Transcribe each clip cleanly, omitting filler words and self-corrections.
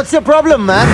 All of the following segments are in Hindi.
What's your problem, man?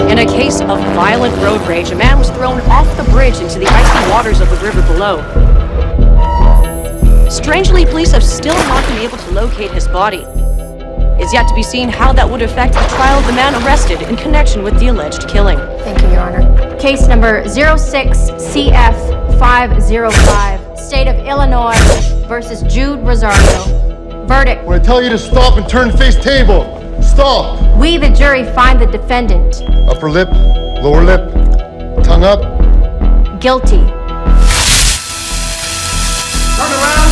In a case of violent road rage, a man was thrown off the bridge into the icy waters of the river below. Strangely, police have still not been able to locate his body. It's yet to be seen how that would affect the trial of the man arrested in connection with the alleged killing. Thank you, Your Honor. Case number 06-CF-505, State of Illinois versus Jude Rosario. Verdict. When I tell you to stop and turn face table, stop! We, the jury, find the defendant Upper lip, lower lip, tongue up. guilty. Turn around!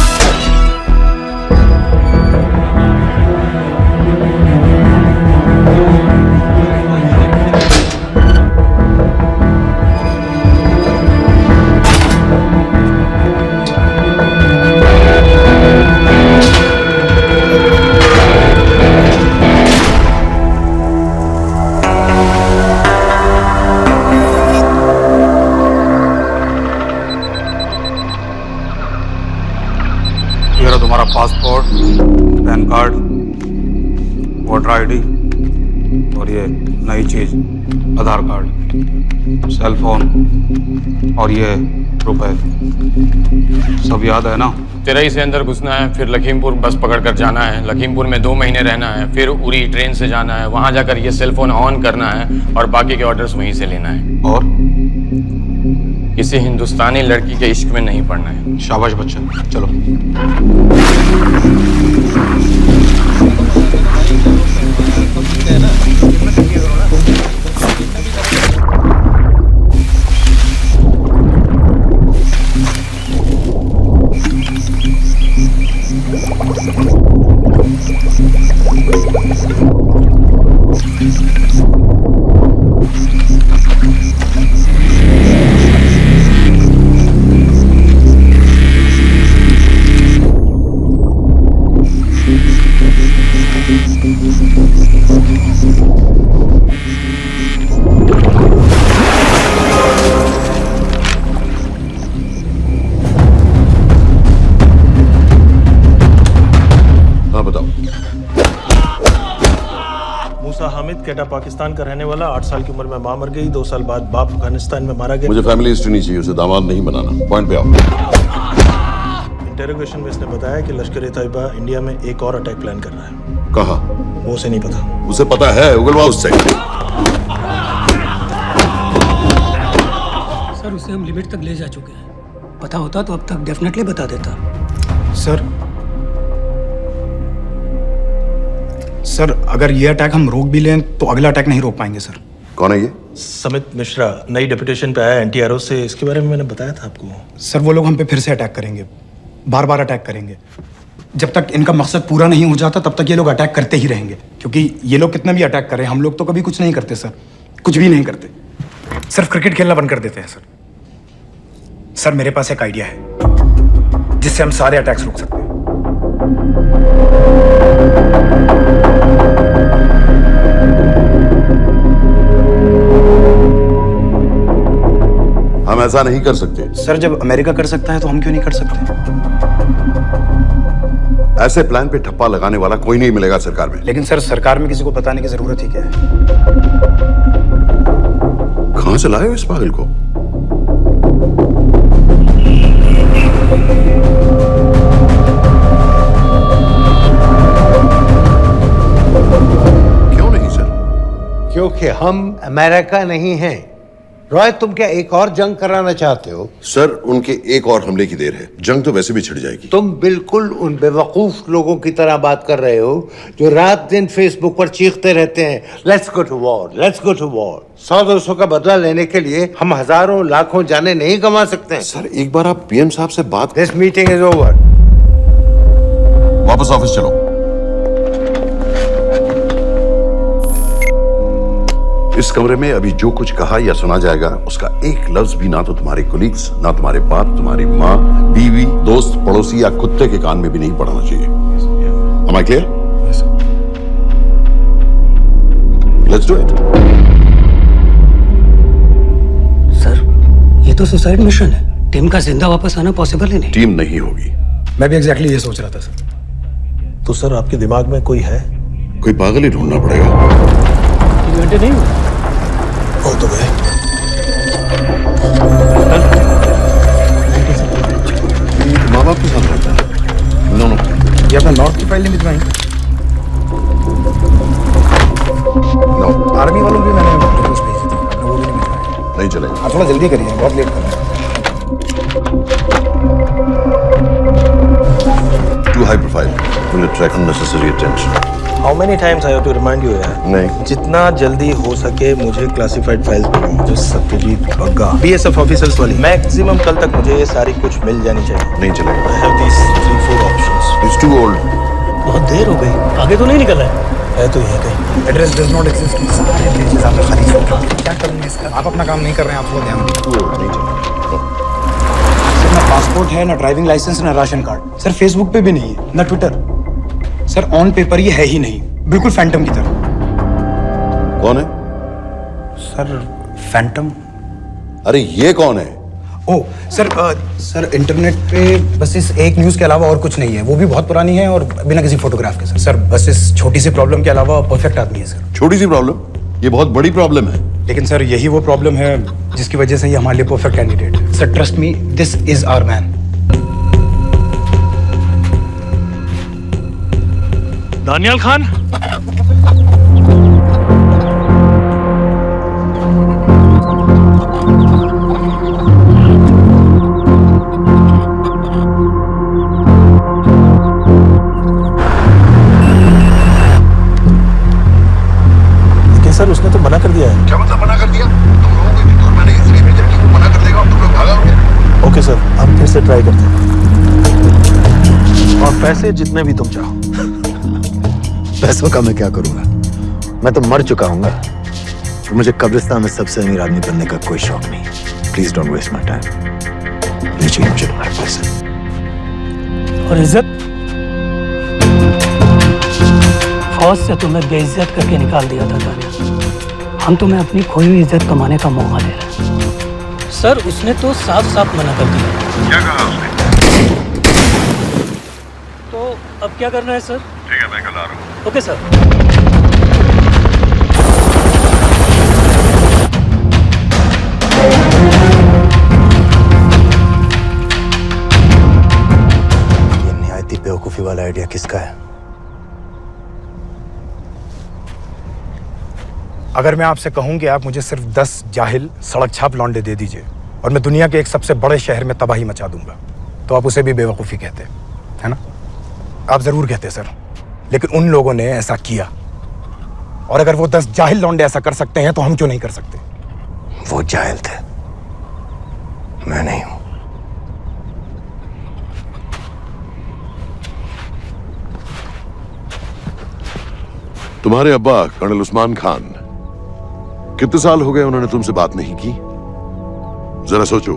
तुम्हारा passport, pan card, voter ID और ये नई चीज आधार कार्ड, सेल फोन और ये रुपए सब याद है ना? तिरई से अंदर घुसना है, फिर लखीमपुर बस पकड़कर जाना है, लखीमपुर में 2 महीने रहना है, फिर उरी ट्रेन से जाना है, वहां जाकर ये सेल फोन ऑन करना है और बाकी के ऑर्डर्स वहीं से लेना है। और किसी हिंदुस्तानी लड़की के इश्क में नहीं पड़ना है। शाबाश बच्चा, चलो। कैटा पाकिस्तान का रहने वाला, 8 साल की उम्र में मां मर गई, 2 साल बाद बाप अफगानिस्तान में मारा गया। मुझे फैमिली हिस्ट्री नहीं चाहिए, उसे दामाद नहीं बनाना। पॉइंट पे आओ। इंटेरोगेशन में इसने बताया कि लश्कर-ए-तैयबा इंडिया में एक और अटैक प्लान कर रहा है। कहाँ? वो उसे नहीं पता। उसे पता है, उगलवा उससे। सर उसे हम लिमिट तक ले जा चुके हैं। पता होता तो अब तक डेफिनेटली बता देता। सर अगर ये अटैक हम रोक भी लें तो अगला अटैक नहीं रोक पाएंगे सर। कौन है ये? समित मिश्रा नई डेपुटेशन पे आया एनटीआरओ से। इसके बारे में मैंने बताया था आपको। सर वो लोग हम पे फिर से अटैक करेंगे, बार बार अटैक करेंगे। जब तक इनका मकसद पूरा नहीं हो जाता तब तक ये लोग अटैक करते ही रहेंगे, क्योंकि ये लोग कितना भी अटैक करें हम लोग तो कभी कुछ नहीं करते सर, कुछ भी नहीं करते। सिर्फ क्रिकेट खेलना बंद कर देते हैं सर। सर मेरे पास एक आइडिया है जिससे हम सारे अटैक्स रोक सकते हैं। हम ऐसा नहीं कर सकते। सर जब अमेरिका कर सकता है तो हम क्यों नहीं कर सकते? ऐसे प्लान पे ठप्पा लगाने वाला कोई नहीं मिलेगा सरकार में। लेकिन सर सरकार में किसी को बताने की जरूरत ही क्या है? कहां से लाए हो इस पागल को? क्यों नहीं सर? क्योंकि हम अमेरिका नहीं हैं। रॉय तुम क्या एक और जंग कराना चाहते हो? सर उनके एक और हमले की देर है, जंग तो वैसे भी छिड़ जाएगी। तुम बिल्कुल उन बेवकूफ लोगों की तरह बात कर रहे हो जो रात दिन फेसबुक पर चीखते रहते हैं let's go to war, let's go to war. 100-200 का बदला लेने के लिए हम हजारों लाखों जाने नहीं कमा सकते। सर एक बार आप पीएम साहब से बात। This meeting is over. वापस ऑफिस चलो। इस कमरे में अभी जो कुछ कहा या सुना जाएगा उसका एक लफ्ज भी ना तो तुम्हारे कोलीग्स, ना तुम्हारे बाप, तुम्हारी माँ, बीवी, दोस्त, पड़ोसी या कुत्ते के कान में भी नहीं पड़ना चाहिए। Am I clear? Yes, sir. Let's do it. Sir ये तो सुसाइड मिशन है। टीम का जिंदा वापस आना पॉसिबल ही नहीं। टीम नहीं होगी। मैं भी एग्जैक्टली ये सोच रहा था सर। तो सर आपके दिमाग में कोई है? कोई पागल ही ढूंढना पड़ेगा। 3 घंटे नहीं हुए। हो तो गए। माँ बाप के साथ रहता है? No no. ये अपना नॉर्थ की फाइल नहीं भिजवाई? नो। आर्मी वालों की मैंने रिक्वेस्ट भेजी थी, आपने वो भी नहीं भिजवाई। नहीं चलेगा। आप थोड़ा जल्दी करिए, बहुत लेट कर रहे हैं। Too high profile. Will attract unnecessary attention. How many times I have to remind you यार? नहीं। जितना जल्दी हो सके मुझे क्लासिफाइड फाइल्स भेजो। जो सत्यजीत बग्गा बीएसएफ ऑफिसर्स वाली मैक्सिमम कल तक मुझे ये सारी कुछ मिल जानी चाहिए। नहीं चलेगा। I have these 3-4 options. It's too old. बहुत देर हो गई, आगे तो नहीं निकला है तो ये कहीं एड्रेस डज नॉट एग्जिस्ट। सारे पेजेस आपने खाली छोड़ दिए। क्या करूंगा इसका? आप अपना काम नहीं कर रहे हैं, आप थोड़ा ध्यान दीजिए। Too old. नहीं चलेगा। सर ना पासपोर्ट है, ना ड्राइविंग लाइसेंस, ना राशन कार्ड। सर फेसबुक पे भी नहीं है, ना ट्विटर। सर ऑन पेपर ये है ही नहीं, बिल्कुल फैंटम की तरह। कौन है? Sir Phantom? अरे ये कौन है? ओ सर सर इंटरनेट पे बस इस एक न्यूज़ के अलावा और कुछ नहीं है, वो भी बहुत पुरानी है और बिना किसी फोटोग्राफ के। सर बस इस छोटी सी प्रॉब्लम के अलावा परफेक्ट आदमी है सर। छोटी सी प्रॉब्लम? ये बहुत बड़ी प्रॉब्लम है। लेकिन सर यही वो प्रॉब्लम है जिसकी वजह से ये हमारे लिए परफेक्ट कैंडिडेट है। Sir trust me, this is our man. Daniyal Khan. Sir उसने तो मना कर दिया है। क्या मतलब मना कर दिया? तुम लोगों को भी तो मैंने इसलिए भेजा कि वो मना कर देगा और तुम लोग भागा होगे। ओके सर, हम फिर से ट्राई करते हैं। और पैसे जितने भी तुम चाहो। पैसों का मैं क्या करूंगा? मैं तो मर चुका हूँ। तो मुझे कब्रिस्तान में सबसे अमीर आदमी बनने का कोई शौक नहीं। Please don't waste my time. नहीं चाहिए मुझे तुम्हारे पैसे। और इज्जत? फौज से तुम्हें बेइज्जत करके निकाल दिया था दानिया। हम तुम्हें अपनी खोई हुई इज्जत कमाने का मौका दे रहे हैं। सर उसने तो साफ साफ मना कर दिया। क्या कहा उसने? तो अब क्या करना है सर? ठीक है, मैं कल आ रहा हूँ। Okay sir. आइडिया किसका है? अगर मैं आपसे कहूं कि आप मुझे सिर्फ 10 जाहिल सड़क छाप लौंडे दे दीजिए और मैं दुनिया के एक सबसे बड़े शहर में तबाही मचा दूंगा, तो आप उसे भी बेवकूफ़ी कहते, है ना? आप ज़रूर कहते सर, लेकिन उन लोगों ने ऐसा किया। और अगर वो 10 जाहिल लौंडे ऐसा कर सकते हैं तो हम क्यों नहीं कर सकते? वो जाहिल थे, मैं नहीं हूं। तुम्हारे अब्बा कर्नल उस्मान खान, कितने साल हो गए उन्होंने तुमसे बात नहीं की? जरा सोचो,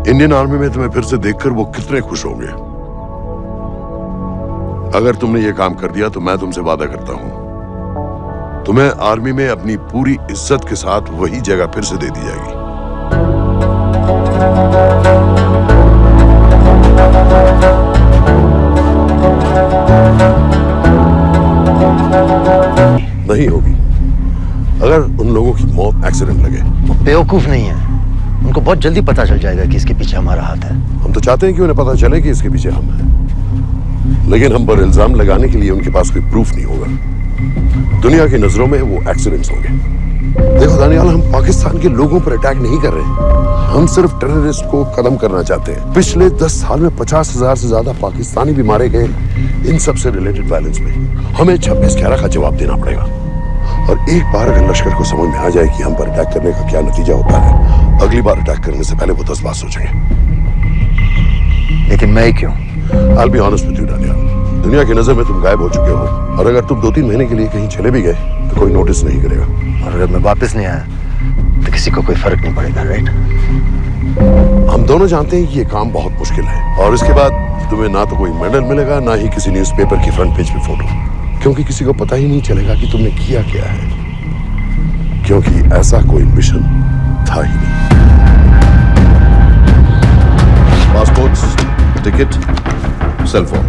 इंडियन आर्मी में तुम्हें फिर से देखकर वो कितने खुश होंगे। अगर तुमने ये काम कर दिया तो मैं तुमसे वादा करता हूं, तुम्हें आर्मी में अपनी पूरी इज्जत के साथ वही जगह फिर से दे दी जाएगी। नहीं होगी। अगर उन लोगों की मौत एक्सीडेंट लगे। वो बेवकूफ नहीं है, उनको बहुत जल्दी पता चल जाएगा कि इसके पीछे हमारा हाथ है। हम तो चाहते हैं कि उन्हें पता चले कि इसके पीछे हम हैं, लेकिन हम पर इल्जाम लगाने के लिए उनके पास कोई प्रूफ नहीं होगा। दुनिया की नजरों में वो एक्सीडेंट्स होंगे। देखो दानियाल, हम पाकिस्तान के लोगों पर अटैक नहीं कर रहे, हम सिर्फ टेररिस्ट को खत्म करना चाहते हैं। पिछले 10 साल में 50,000 से ज्यादा पाकिस्तानी भी मारे गए इन सब से रिलेटेड वायलेंस में। हमें 26/11 का जवाब देना पड़ेगा। और एक बार अगर लश्कर को समझ में आ जाए कि हम पर अटैक करने का क्या नतीजा होता है, अगली बार अटैक करने से पहले वो 10 बार सोचेंगे। लेकिन मैं क्यों? I'll be honest with you, Daniyal, दुनिया की नजर में तुम गायब हो चुके हो, और अगर तुम 2-3 महीने के लिए कहीं चले भी गए तो कोई नोटिस नहीं करेगा। और अगर मैं वापस नहीं आया तो किसी को कोई फर्क नहीं पड़ेगा, राइट? हम दोनों जानते हैं कि ये काम बहुत मुश्किल है, और इसके बाद तुम्हें ना तो कोई मेडल मिलेगा, ना ही किसी न्यूज़पेपर की फ्रंट पेज पे फोटो, क्योंकि किसी को पता ही नहीं चलेगा कि तुमने किया क्या है, क्योंकि ऐसा कोई मिशन था ही नहीं। पासपोर्ट, टिकट, सेल फोन,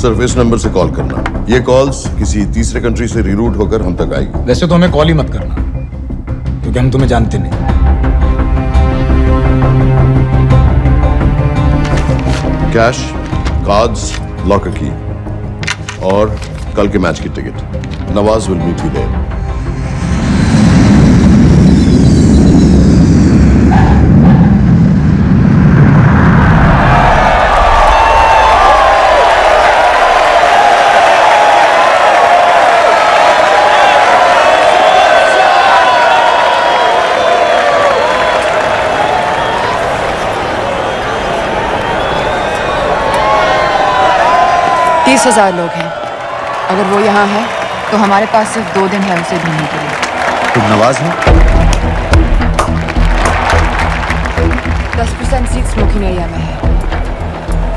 सिर्फ इस नंबर से कॉल करना। ये कॉल्स किसी तीसरे कंट्री से रीरूट होकर हम तक आएगी। वैसे तो हमें कॉल ही मत करना, क्योंकि हम तुम्हें जानते नहीं। कैश, कार्ड्स, लॉकर की और कल के मैच की ticket. Nawaz will meet you there. तीस 30,000 लोग हैं। अगर वो यहाँ है तो हमारे पास सिर्फ 2 दिन है उसे ढूंढने के लिए। तुम नवाज हो? 10% सीट स्मोकिंग एरिया में है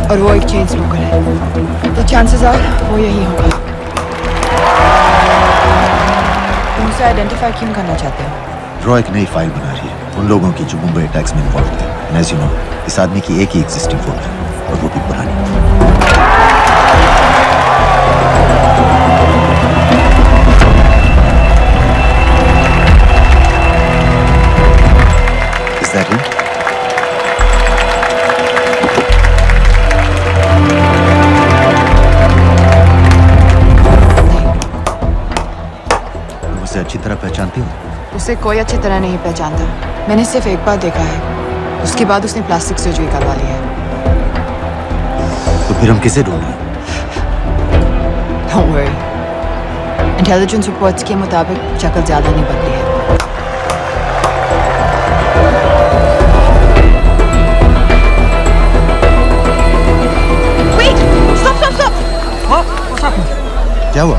और वो एक चेन स्मोकर है, तो चांसेस आर वो यही होगा। तुम उसे आइडेंटिफाई क्यों करना चाहते हो? रॉ एक नई फाइल बना रही है उन लोगों की जो मुंबई अटैक्स में इन्वॉल्व थे। एंड एज यू नो, इस आदमी की एक ही एग्जिस्टिंग फोन है और वो भी पुरानी। That him? तुम उसे अच्छी तरह पहचानती हो? उसे कोई अच्छी तरह नहीं पहचानता। मैंने सिर्फ एक बार देखा है, उसके बाद उसने प्लास्टिक सर्जरी करवा ली है। तो फिर हम किसे ढूंढें? Don't worry. इंटेलिजेंस रिपोर्ट्स के मुताबिक शक्ल ज्यादा नहीं बदली है। क्या हुआ?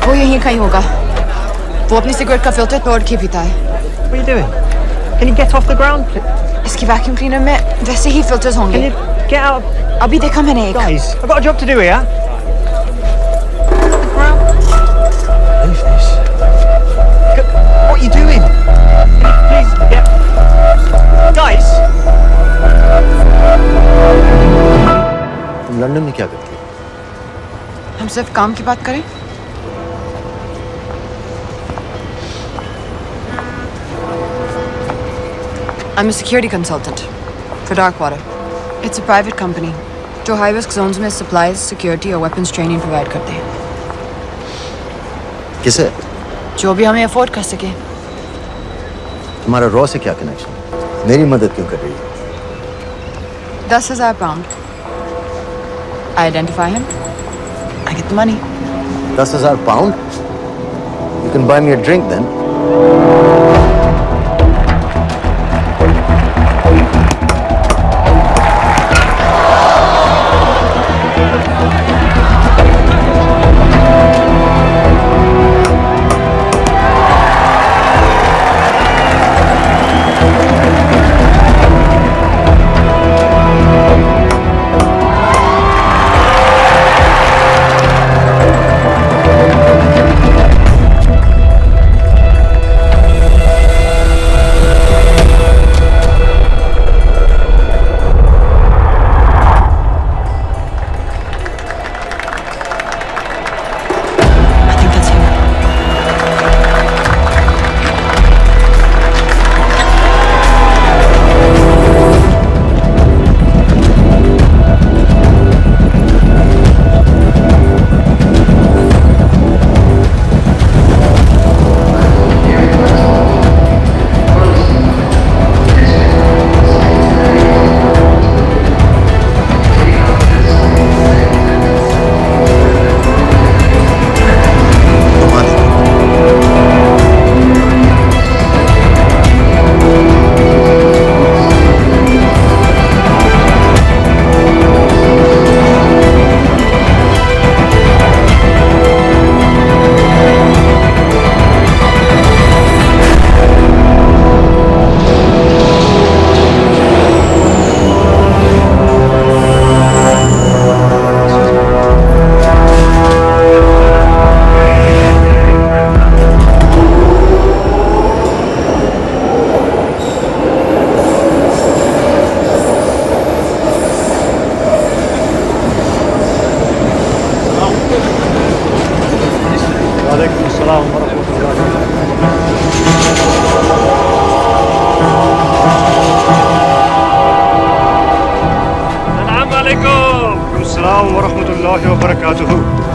वो यहीं कहीं होगा। वो अपनी सिगरेट का फिल्टर तोड़ के पीता है। What are you doing? Can you get off the ground? इसकी वैक्यूम क्लीनर में वैसे ही फिल्टर्स होंगे। Can you get out? अभी देखा मैंने एक। Guys, I've got a job to do here. Leave this. What are you doing? Please get. Guys. तुम लंदन में क्या करती हो? हम सिर्फ काम की बात करें? I'm a security consultant for Darkwater. It's a private company. जो हाई रिस्क जोन्स में सप्लाईज, सिक्योरिटी और वेपन्स ट्रेनिंग प्रोवाइड करते हैं। किसे? जो भी हमें अफोर्ड कर सके। तुम्हारा रॉ से क्या कनेक्शन? मेरी मदद क्यों कर रही है? 10,000 pound. I identify him. I get the money. 10,000 pound? You can buy me a drink then.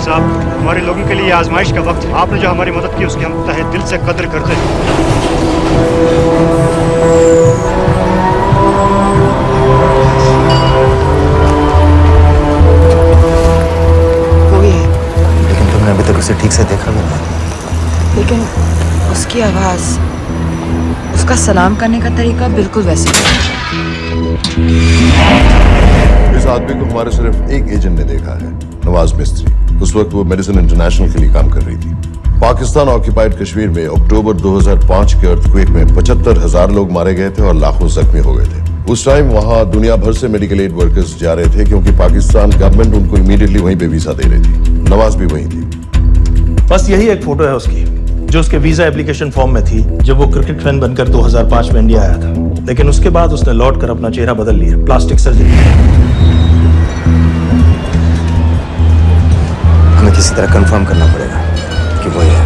साहब, हमारे लोगों के लिए आजमाइश का वक्त है। आपने जो हमारी मदद की उसकी हम तहे दिल से कद्र करते हैं। कोई है, लेकिन तुमने अभी तक उसे ठीक से देखा भी नहीं। लेकिन उसकी आवाज, उसका सलाम करने का तरीका बिल्कुल वैसे ही। इस आदमी को हमारे सिर्फ एक एजेंट ने देखा है, नवाज मिस्त्री। उस वक्त वो मेडिसिन इंटरनेशनल के लिए काम कर रही थी। पाकिस्तान ऑक्यूपाइड कश्मीर में अक्टूबर 2005 के अर्थक्वेक में 75,000 लोग मारे गए थे और लाखों जख्मी हो गए थे। उस टाइम वहां दुनिया भर से मेडिकल एड वर्कर्स जा रहे थे क्योंकि पाकिस्तान गवर्नमेंट उनको इमीडिएटली वहीं पे वीजा दे रही थी। नवाज भी वहीं थी। बस यही एक फोटो है उसकी, जो उसके वीजा एप्लीकेशन फॉर्म में थी जब वो क्रिकेट फैन बनकर 2005 में इंडिया आया था। लेकिन उसके बाद उसने लौट कर अपना चेहरा बदल लिया, प्लास्टिक सर्जरी। हमें किसी तरह कंफर्म करना पड़ेगा कि वो है।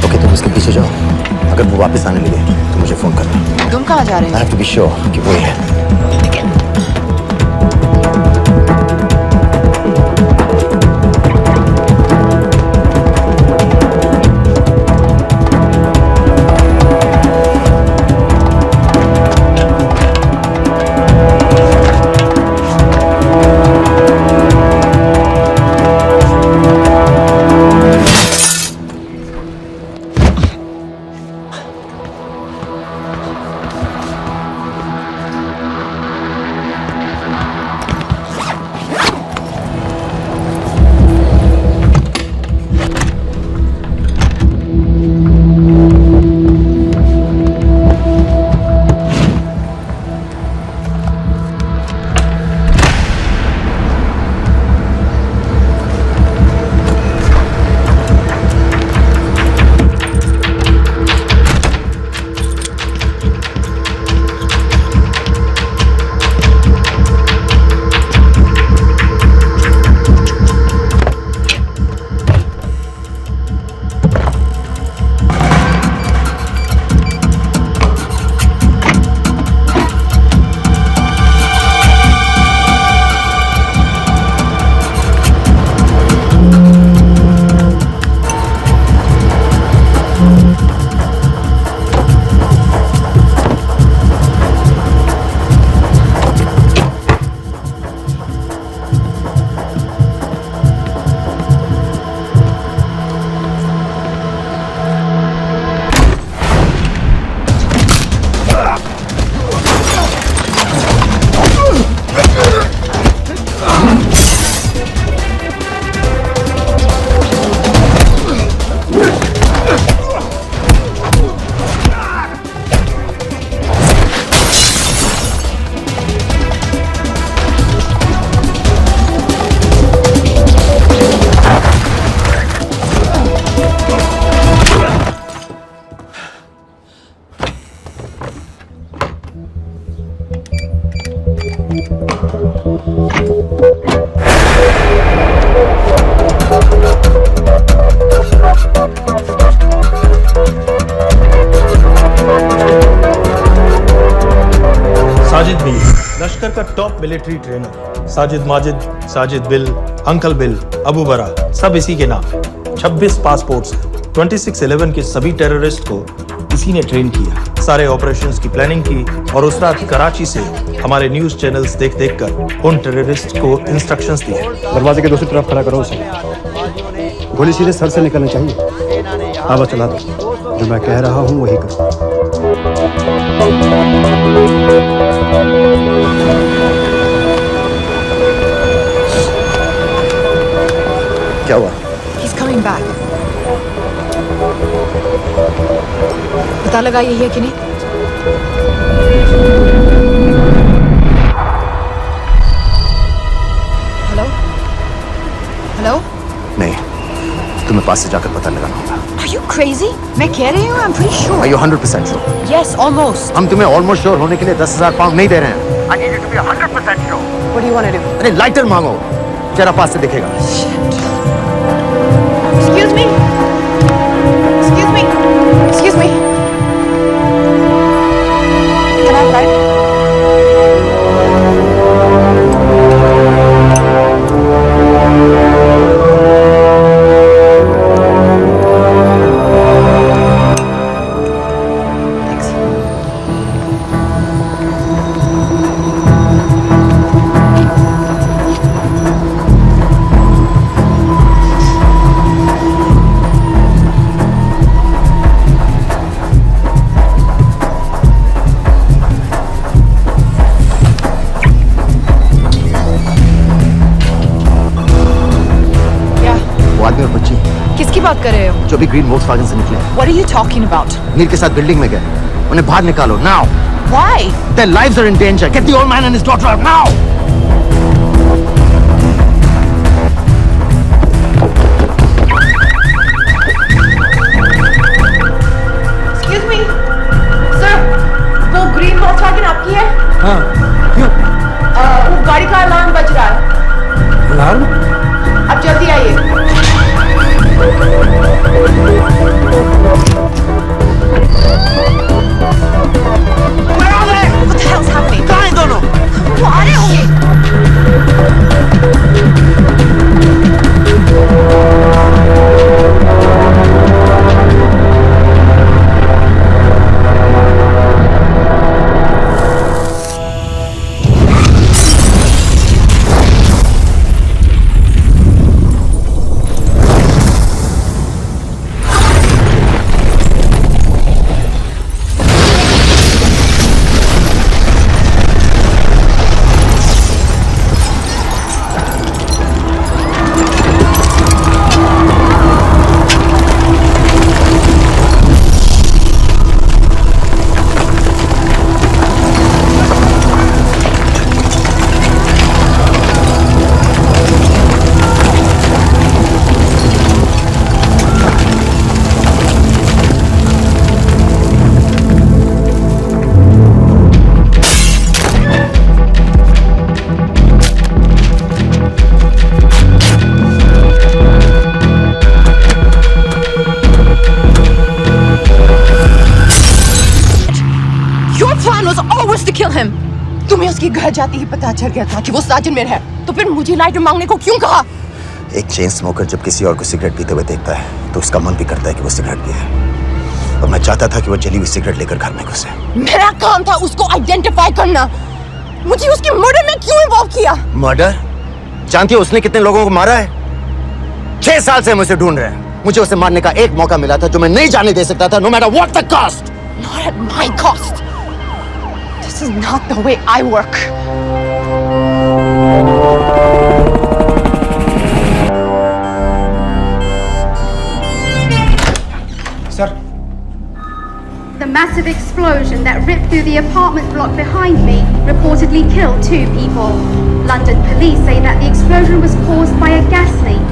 ओके, तुम उसके पीछे जाओ। अगर वो वापस आने लगे तो मुझे फोन करना। तुम कहाँ जा रहे हो? I have to be sure कि वो है। Military trainer Sajid Majid, Sajid bill, uncle bill, Abu बरा, सब इसी के नाम है। 26 पासपोर्ट्स हैं। 26/11 के सभी टेररिस्ट को इसी ने ट्रेन किया, सारे ऑपरेशंस की प्लानिंग की और उस रात कराची से हमारे न्यूज चैनल्स देख देख कर उन टेररिस्ट को इंस्ट्रक्शंस दिए। दरवाजे के दूसरी तरफ खड़ा करो उसे। गोली सीधे सर से निकलनी चाहिए। आवाज चला दो, जो मैं कह रहा हूँ वही करो। क्या हुआ? He's coming back. पता लगा यही है कि नहीं? हेलो? हेलो? नहीं, तुम्हें पास से जाकर पता लगाना होगा। Are you crazy? मैं कह रही हूँ, I'm pretty sure. Are you 100% sure? Yes, almost. हम तुम्हें ऑलमोस्ट श्योर होने के लिए 10,000 पाउंड नहीं दे रहे हैं। I need you to be 100% sure. What do you want to do? अरे लाइटर मांगो, चेहरा पास से दिखेगा। Excuse me. Excuse me. Excuse me. Can I have light? किसकी बात कर रहे हो? जो भी ग्रीन वोक्सवैगन से निकले। What are you talking about? Mir के साथ बिल्डिंग में गए, उन्हें बाहर निकालो now. Why? Their lives are in danger. Get the old man and his daughter out now. Excuse me, sir. वो ग्रीन वोक्सवैगन आपकी है? हाँ, क्यों? वो गाड़ी का अलार्म बज रहा है। अलार्म? अब जल्दी आइए। Where are they? What the hell's happening? कहाँ हैं दोनों? वो आ रहे होंगे। तुम्हें उसके घर जाते ही पता चल गया था कि वो साजिद में है, तो फिर मुझे लाइटर मांगने को क्यों कहा? एक चेन स्मोकर जब किसी और को सिगरेट पीते हुए देखता है तो उसका मन भी करता है कि वो सिगरेट पिए, और मैं चाहता था कि वो जली हुई सिगरेट लेकर घर में घुसे। मेरा काम था उसको आइडेंटिफाई करना। मुझे उसके मर्डर में क्यों इन्वॉल्व किया? मर्डर? जानती हो उसने कितने लोगों को मारा है? 6 साल से हम उसे ढूंढ रहे हैं। मुझे उसे मारने का एक मौका मिला था जो मैं नहीं जाने दे सकता था, no matter what the cost. Not at my cost. This is not the way I work. Sir. The massive explosion that ripped through the apartment block behind me reportedly killed 2 people. London police say that the explosion was caused by a gas leak.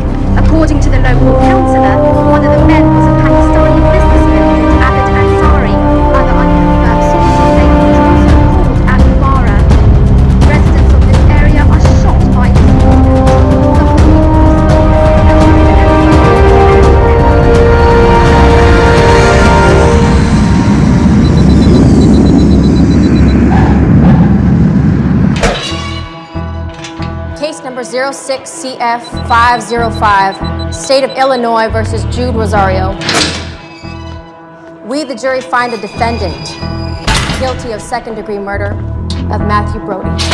According to the local councillor, one of the men was a Pakistani businessman called Abid Ansari. Other unconfirmed sources say he was also called Abu Bara. Residents of this area are shocked by this incident. Some 06CF505, State of Illinois versus Jude Rosario. We, the jury, find the defendant guilty of second-degree murder of Matthew Brody.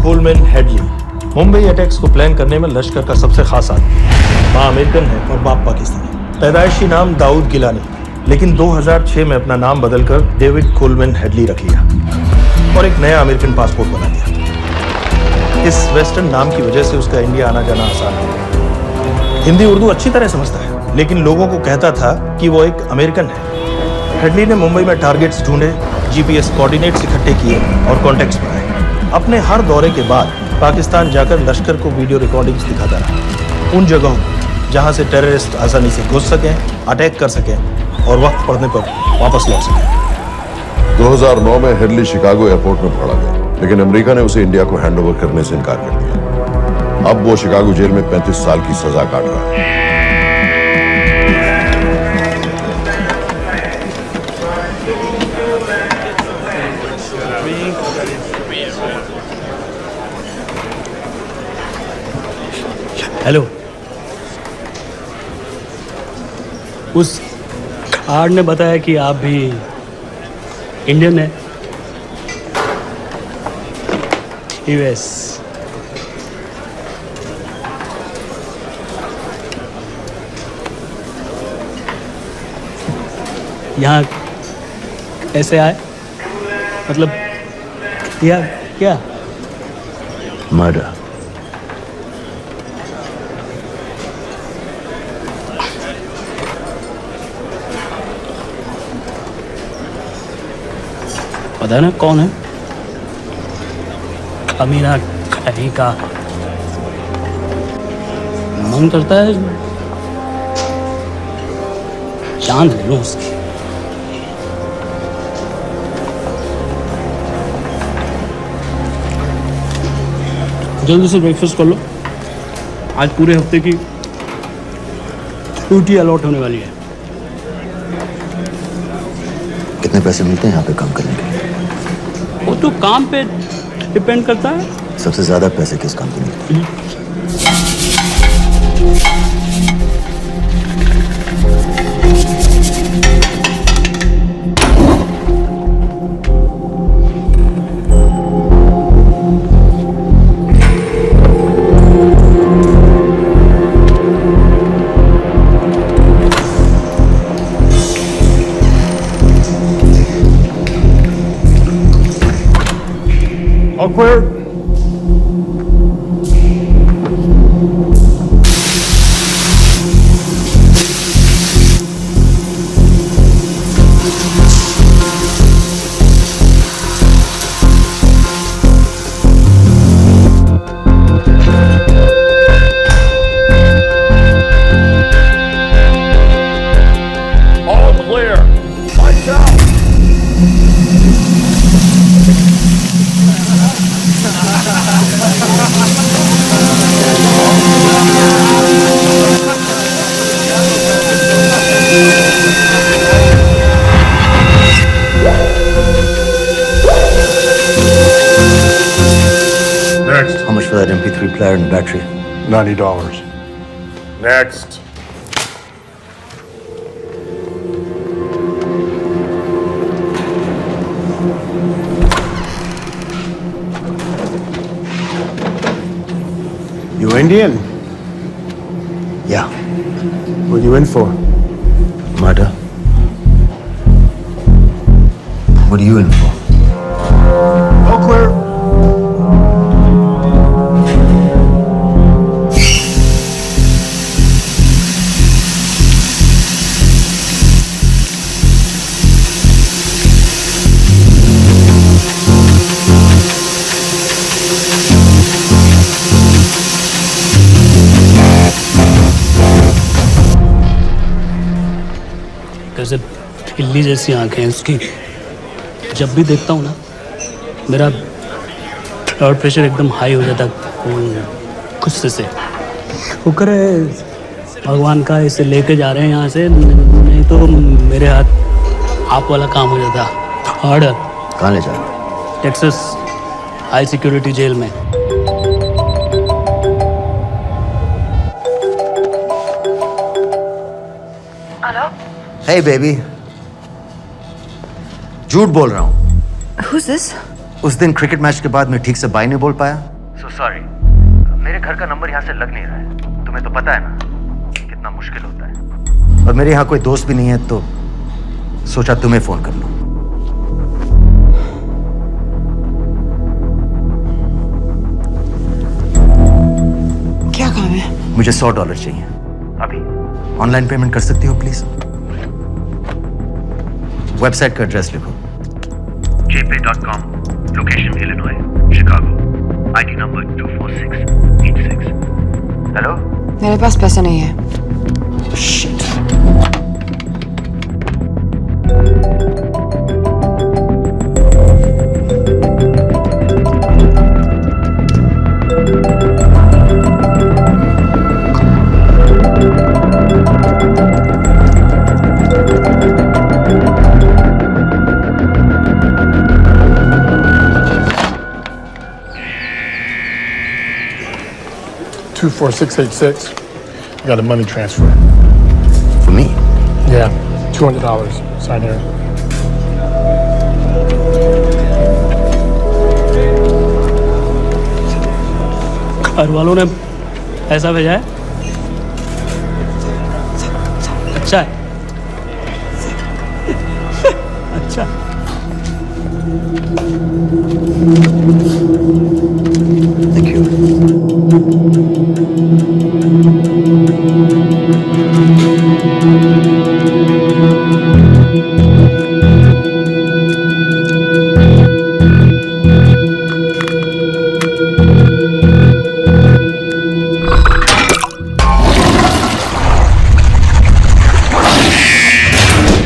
Coleman Headley Mumbai attacks को प्लान करने में लश्कर का सबसे खास आदमी। माँ अमेरिकन है और बाप पाकिस्तानी। पैदाइशी नाम दाऊद गिलानी, लेकिन 2006 में अपना नाम बदलकर डेविड कोलमैन हेडली रख लिया और एक नया अमेरिकन पासपोर्ट बना लिया। इस वेस्टर्न नाम की वजह से उसका इंडिया आना जाना आसान है। हिंदी उर्दू अच्छी तरह समझता है, लेकिन लोगों को कहता था कि वो एक अमेरिकन है। हेडली ने मुंबई में टारगेट्स ढूंढे, जीपीएस कोऑर्डिनेट्स इकट्ठे किए और कॉन्टेक्ट्स बनाए। अपने हर दौरे के बाद पाकिस्तान जाकर लश्कर को वीडियो रिकॉर्डिंग्स दिखाता रहा, उन जगहों जहां से टेररिस्ट आसानी से घुस सकें, अटैक कर सकें और वक्त पड़ने पर वापस लौट सकें। 2009 में हेडली शिकागो एयरपोर्ट में पकड़ा गया, लेकिन अमेरिका ने उसे इंडिया को हैंडओवर करने से इनकार कर दिया। अब वो शिकागो जेल में 35 साल की सजा काट रहा है। हेलो, उस कार्ड ने बताया कि आप भी इंडियन है। यूएस। यहाँ कैसे आए? मतलब क्या? मर्डर। पता ना कौन है? अमीना कहीं का। मन करता है जान ले लो उसकी। जल्दी से ब्रेकफास्ट कर लो, आज पूरे हफ्ते की ड्यूटी अलॉट होने वाली है। कितने पैसे मिलते हैं यहाँ पे काम करने के लिए? वो तो काम पे डिपेंड करता है। सबसे ज्यादा पैसे किस काम पे मिलते हैं? All clear? All clear. Lights out. Next. How much for that MP3 player and battery? $90. Next. You Indian? Yeah. What are you in for? Murder. What are you in for? All clear. जैसे बिल्ली जैसी आंखें हैं उसकी। जब भी देखता हूँ ना मेरा ब्लड प्रेशर एकदम हाई हो जाता गुस्से से। शुक्र है भगवान का इसे लेके जा रहे हैं यहाँ से, नहीं तो मेरे हाथ आप वाला काम हो जाता। ऑर्डर कहाँ ले जा रहे हो? टेक्सास हाई सिक्योरिटी जेल में। हेलो? Hey बेबी, झूठ बोल रहा हूँ। Who's this? उस दिन क्रिकेट मैच के बाद मैं ठीक से बाय नहीं बोल पाया। So sorry. मेरे घर का नंबर यहाँ से लग नहीं रहा है। तुम्हें तो पता है ना कितना मुश्किल होता है। और मेरे यहाँ कोई दोस्त भी नहीं है तो सोचा तुम्हें फोन कर लूं। क्या काम है? मुझे $100 चाहिए अभी। ऑनलाइन पेमेंट कर सकती हो प्लीज? वेबसाइट का एड्रेस लिखो। jpay.com, location Illinois, Chicago, ID number 24686. Hello? मेरे पास पैसा नहीं है। Shit. $24686. I got a money transfer. For me? Yeah, $200. Sign here. घर वालों ने पैसा भेजा है? अच्छा है। अच्छा। Thank you.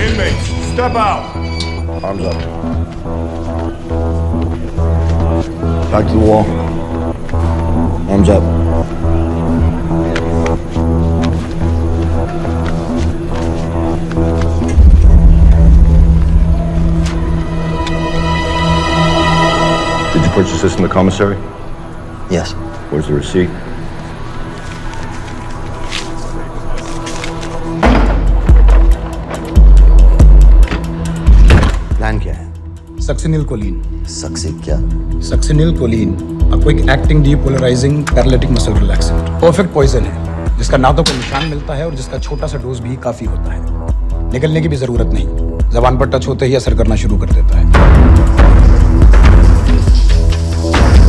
Inmates, step out. Arms up. Back to the wall. Arms up. Did you purchase this in the commissary? Yes. Where's the receipt? Plan क्या है? Succinyl choline. सक्सी क्या? Succinyl choline a quick acting depolarizing paralytic muscle relaxant। Perfect poison है जिसका ना तो कोई निशान मिलता है और जिसका छोटा सा डोज भी काफी होता है। निकलने की भी जरूरत नहीं, जबान पर टच होते ही असर करना शुरू कर देता है।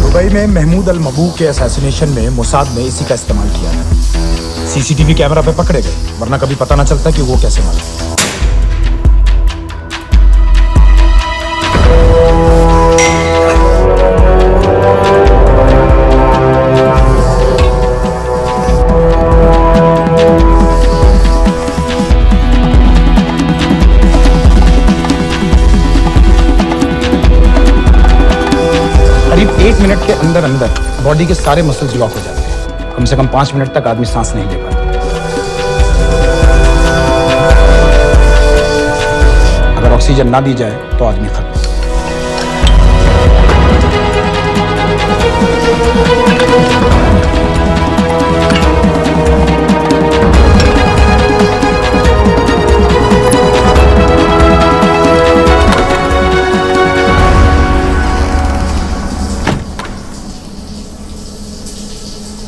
दुबई में महमूद अल मबूक के असैसिनेशन में मोसाद ने इसी का इस्तेमाल किया था। सीसीटीवी कैमरा पे पकड़े गए, वरना कभी पता ना चलता कि वो कैसे मारा। करीब 1 मिनट के अंदर अंदर बॉडी के सारे मसल्स लॉक हो जाते हैं। कम से कम 5 मिनट तक आदमी सांस नहीं ले पाता। अगर ऑक्सीजन ना दी जाए तो आदमी खत्म।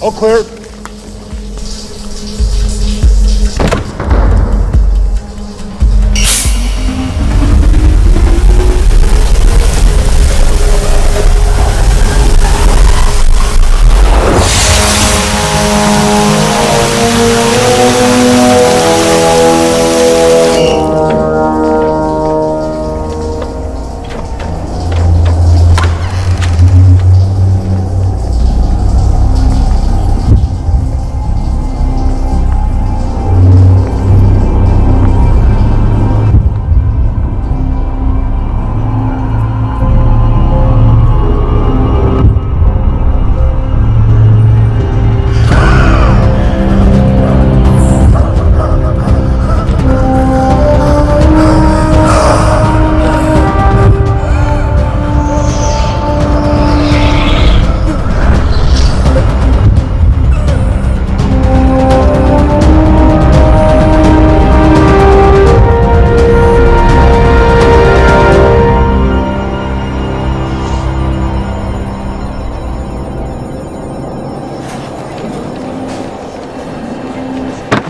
All clear.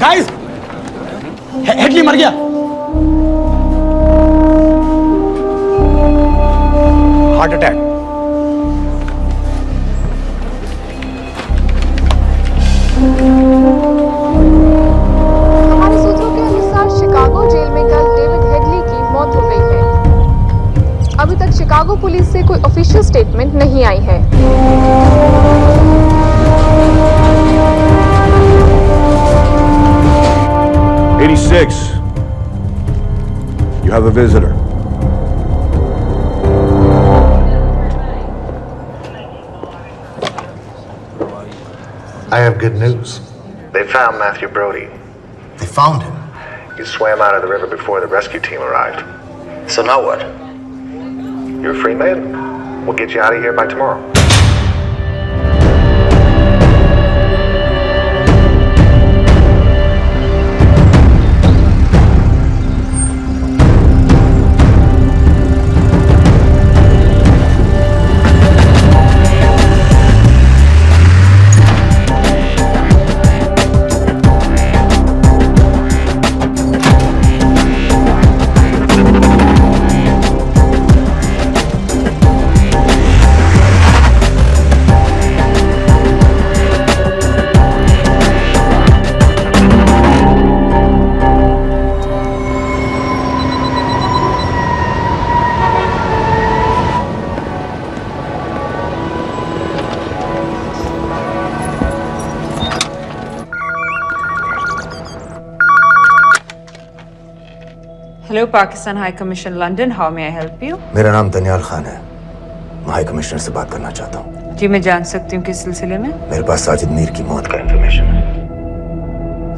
गाइस, हेडली मर गया। Heart attack. हमारे सूत्रों के अनुसार शिकागो जेल में कल डेविड हेडली की मौत हो गई है। अभी तक शिकागो पुलिस से कोई ऑफिशियल स्टेटमेंट नहीं आई है। 86. You have a visitor. I have good news. They found Matthew Brody. They found him? He swam out of the river before the rescue team arrived. So now what? You're a free man. We'll get you out of here by tomorrow. Hello, Pakistan High Commission, London. How may I help you? मेरा नाम दनियाल खान है। मैं हाई कमिश्नर से बात करना चाहता हूँ। जी, मैं जान सकती हूँ किस सिलसिले में? मेरे पास साजिद मीर की मौत का इंफॉर्मेशन है।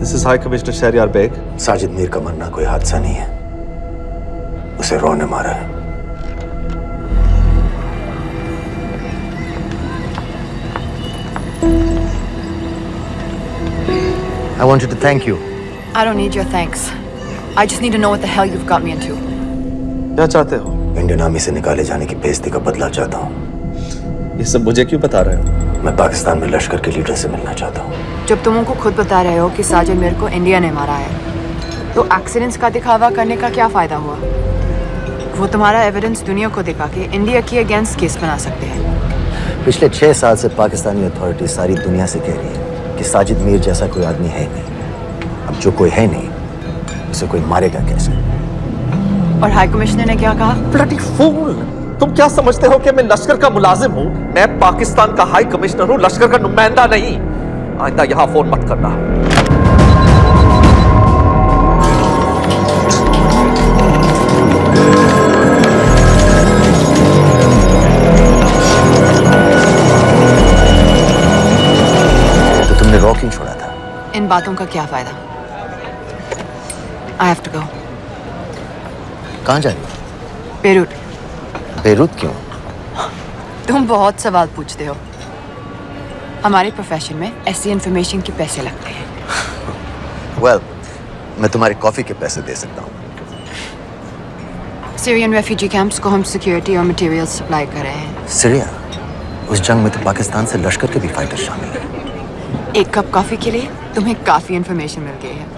This is High Commissioner Shahryar Baig. Sajid Mir का मरना कोई हादसा नहीं है। उसे रॉ ने मारा है। I wanted to thank you. I don't need your thanks. I just need to know what the hell you've got me into. क्या चाहते हो? इंडियन आर्मी से निकाले जाने की बेइज्जती का बदला चाहता हूँ। ये सब मुझे क्यों बता रहे हो? मैं पाकिस्तान में लश्कर के लीडर से मिलना चाहता हूँ। जब तुम उनको खुद बता रहे हो कि साजिद मीर को इंडिया ने मारा है, तो एक्सीडेंट्स का दिखावा करने का क्या फायदा हुआ? वो तुम्हारा एविडेंस दुनिया को दिखा के इंडिया के अगेंस्ट केस बना सकते हैं। पिछले 6 साल से पाकिस्तानी अथॉरिटी सारी दुनिया से कह रही है कि साजिद मीर जैसा कोई आदमी है नहीं। अब जो कोई है नहीं, उसे कोई मारेगा कैसे? और हाई कमिश्नर ने क्या कहा? Bloody fool! तुम क्या समझते हो कि मैं लश्कर का मुलाजिम हूँ? मैं पाकिस्तान का हाई कमिश्नर हूँ, लश्कर का नुमाइंदा नहीं। आइंदा यहाँ फोन मत करना। तो तुमने रॉ क्यों छोड़ा था? इन बातों का क्या फायदा? I have to go. कहाँ जा रही हो? बेरूट। बेरूत क्यों? तुम बहुत सवाल पूछते हो। हमारे प्रोफेशन में ऐसी इन्फॉर्मेशन के पैसे लगते हैं। Well, मैं तुम्हारी कॉफी के पैसे दे सकता हूँ। सीरियन रेफ्यूजी कैंप्स को हम सिक्योरिटी और मटेरियल सप्लाई कर रहे हैं। सीरिया? उस जंग में तो पाकिस्तान से लश्कर के भी फाइटर शामिल हैं। एक कप कॉफी के लिए तुम्हें काफी इन्फॉर्मेशन मिल गई है।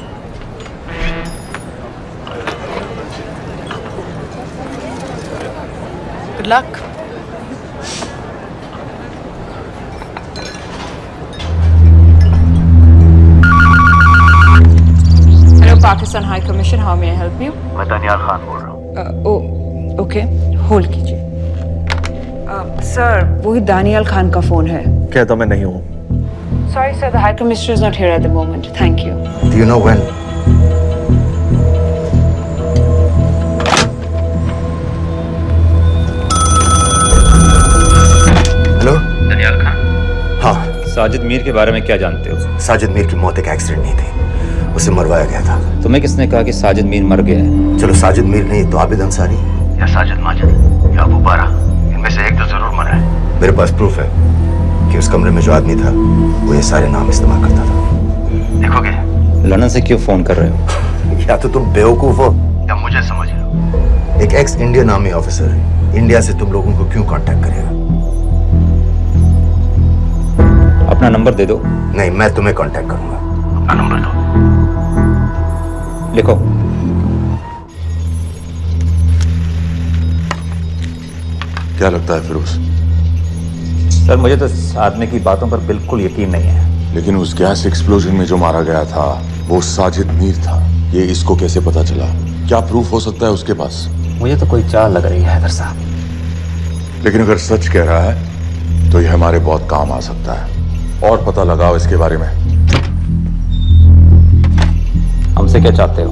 Good luck. Hello, Pakistan High Commission. How may I help you? मैं दनियाल खान बोल रहा हूँ। ओके, होल्ड कीजिए। सर, वही दानियाल खान का फोन है। कहता मैं नहीं हूँ। Sorry, sir. The High Commissioner is not here at the moment. Thank you. Do you know when? Hello? Daniyal Khan. हाँ। साजिद मीर के बारे में क्या जानते हो? साजिद मीर की मौत एक एक्सीडेंट नहीं थी, उसे मरवाया गया था। तुम्हें किसने कहा कि साजिद मीर मर गया है? चलो साजिद मीर नहीं तो आबिद अंसारी या साजिद माजिद या अबू बारा, इनमें से एक तो जरूर मरा है। मेरे पास प्रूफ है कि उस कमरे में जो आदमी था वो ये सारे नाम इस्तेमाल करता था। देखोगे? लंदन से क्यों फोन कर रहे हो? या तो तुम बेवकूफ हो या मुझे समझ लो। एक x Indian army officer India से तुम लोगों को क्यों कांटेक्ट करेगा? अपना नंबर दे दो। नहीं, मैं तुम्हें कांटेक्ट करूंगा। अपना नंबर दो। लिखो। क्या लगता है फिरोज? सर मुझे तो इस आदमी की बातों पर बिल्कुल यकीन नहीं है। लेकिन उस गैस एक्सप्लोजन में जो मारा गया था वो साजिद मीर था। ये इसको कैसे पता चला? क्या प्रूफ हो सकता है उसके पास? मुझे तो कोई चाल लग रही है हैदर साहब। लेकिन अगर सच कह रहा है तो ये हमारे बहुत काम आ सकता है। और पता लगाओ इसके बारे में। हमसे क्या चाहते हो?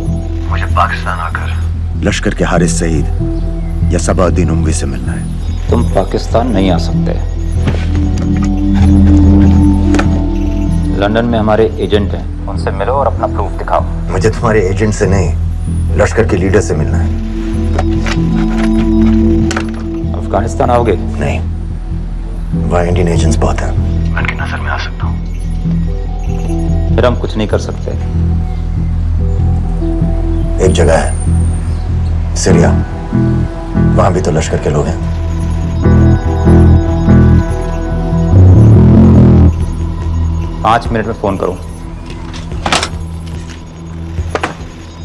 मुझे पाकिस्तान आकर लश्कर के हारिस सईद या सबाउद्दीन उमवी से मिलना है। तुम पाकिस्तान नहीं आ सकते। लंदन में हमारे एजेंट हैं, उनसे मिलो और अपना प्रूफ दिखाओ। मुझे तुम्हारे एजेंट से नहीं, लश्कर के लीडर से मिलना है। अफगानिस्तान आओगे? नहीं, वहाँ इंडियन एजेंट्स बहुत हैं। मैं उनकी नजर में आ सकता हूँ। फिर हम कुछ नहीं कर सकते। एक जगह है सीरिया, वहां भी तो लश्कर के लोग हैं। पांच मिनट में फोन करूं।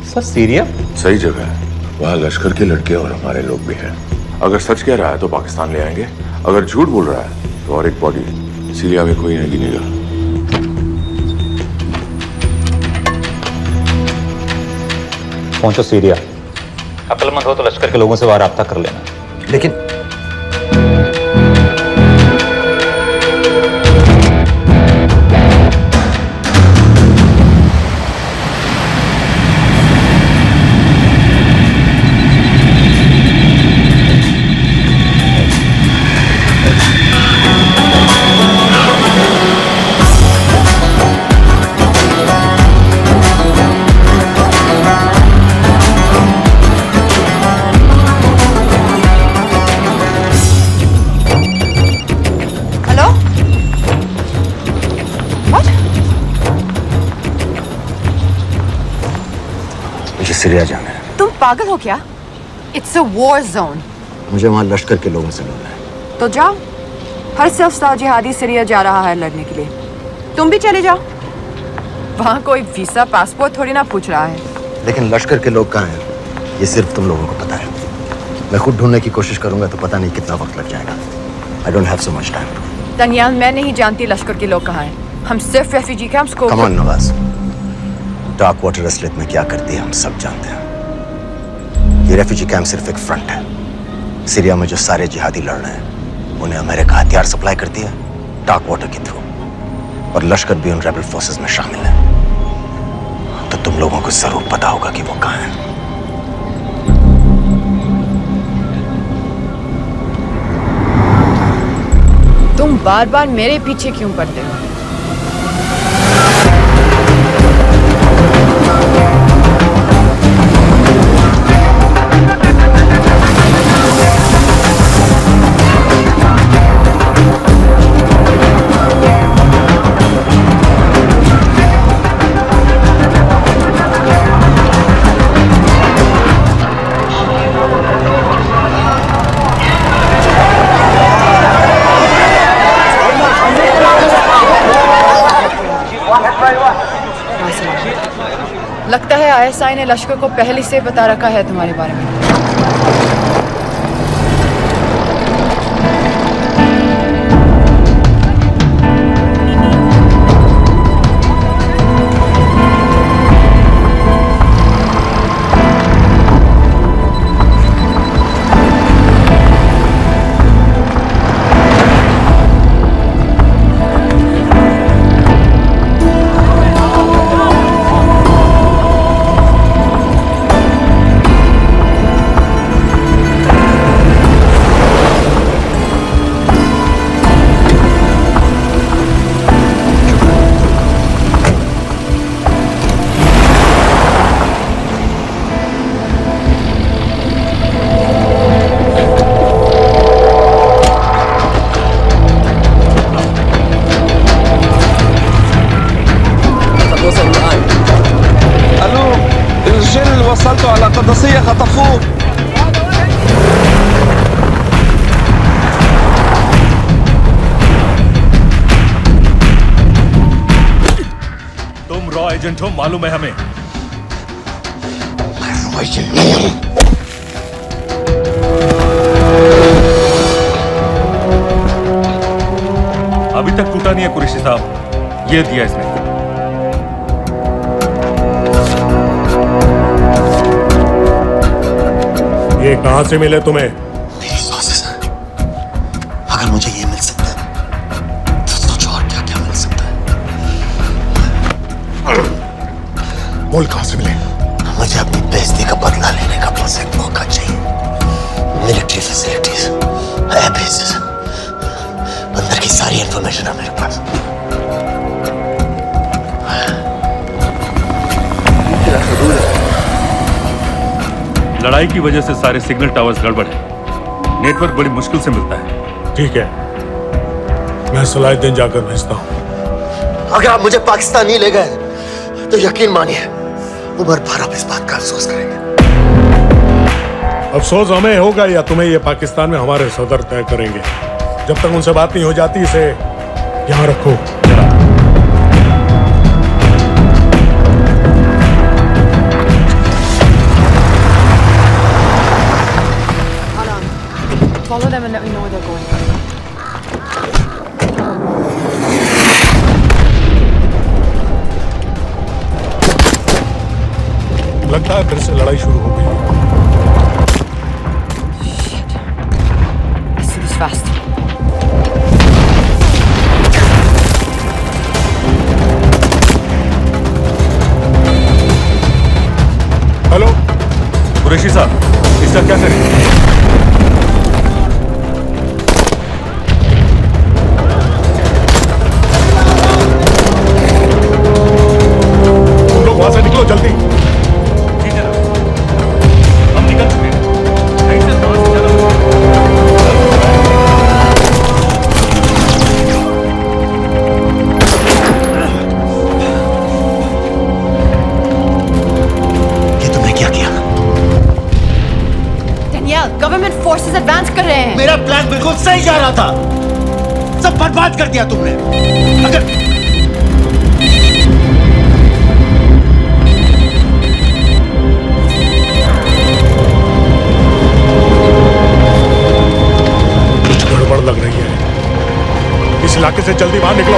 सर सीरिया सही जगह है, वहाँ लश्कर के लड़के और हमारे लोग भी हैं। अगर सच कह रहा है तो पाकिस्तान ले आएंगे, अगर झूठ बोल रहा है तो और एक बॉडी सीरिया में कोई नहीं गिनेगा। पहुंचो सीरिया। अक्लमंद हो तो लश्कर के लोगों से वहां राब्ता कर लेना। लेकिन सीरिया जाना है। तुम पागल हो क्या? It's a war zone. मुझे वहाँ लश्कर के लोगों से मिलना है। तो जाओ। हर सफ़ जिहादी सीरिया जा रहा है लड़ने के लिए। तुम भी चले जाओ। वहाँ कोई वीसा पासपोर्ट थोड़ी ना पूछ रहा है। लेकिन लश्कर के लोग कहाँ हैं ये सिर्फ तुम लोगों को पता है। मैं खुद ढूंढने की कोशिश करूंगा तो पता नहीं कितना वक्त लग जाएगा। I don't have so much time. तनियाल, मैं नहीं जानती लश्कर के लोग कहाँ हैं। हम सिर्फ रेफ्यूजी कैंप्स को। Come on Nawaz, dark water असलियत में क्या करती है हम सब जानते हैं। ये रेफ्यूजी कैंप सिर्फ एक फ्रंट है। सीरिया में जो सारे जिहादी लड़ रहे हैं उन्हें अमेरिका हथियार सप्लाई करती है डार्क वाटर के थ्रू, और लश्कर भी उन रेबल फोर्सेस में शामिल है। तो तुम लोगों को जरूर पता होगा कि वो कहाँ है। तुम बार बार मेरे पीछे क्यों पड़ते हो? लगता है आईएसआई ने लश्कर को पहले से बता रखा है तुम्हारे बारे में। एजेंट हो मालूम है हमें। अभी तक टूटा नहीं है कुरैशी साहब, ये दिया इसने। ये कहां से मिले तुम्हें? मेरी सोर्सेस। अगर मुझे ये मिल सकता है तो सोचो और क्या क्या मिल सकता है। बोल कहां से मिले? मुझे अपनी बेइज्जती का बदला लेने का बस एक मौका चाहिए। मिलिट्री फैसिलिटीज, एयर बेसेस, अंदर की सारी इंफॉर्मेशन है मेरे पास। लड़ाई की वजह से सारे सिग्नल टावर्स गड़बड़ है, नेटवर्क बड़ी मुश्किल से मिलता है। ठीक है, मैं सलाहुद्दीन जाकर भेजता हूं। अगर आप मुझे पाकिस्तान नहीं ले गए तो यकीन मानिए उम्र भर आप इस बात का अफसोस करेंगे। अफसोस हमें होगा या तुम्हें ये पाकिस्तान में हमारे सदर तय करेंगे। जब तक उनसे बात नहीं हो जाती इसे यहाँ रखो। Follow them and let me know where they're going. लगता है फिर से लड़ाई शुरू हो गई है। Let's do this fast. Hello Qureshi साहब, इसका क्या करें? तुम लोग वहां से निकलो जल्दी। जी जनाब, हम निकल चुके हैं। नहीं सर, वहां से जाना ये तुमने क्या किया? Danielle, गवर्नमेंट फोर्सेस एडवांस कर रहे हैं। मेरा प्लान बिल्कुल सही जा रहा था, सब बर्बाद कर दिया तुमने। अगर गड़बड़ लग रही है, इस इलाके से जल्दी बाहर निकलो।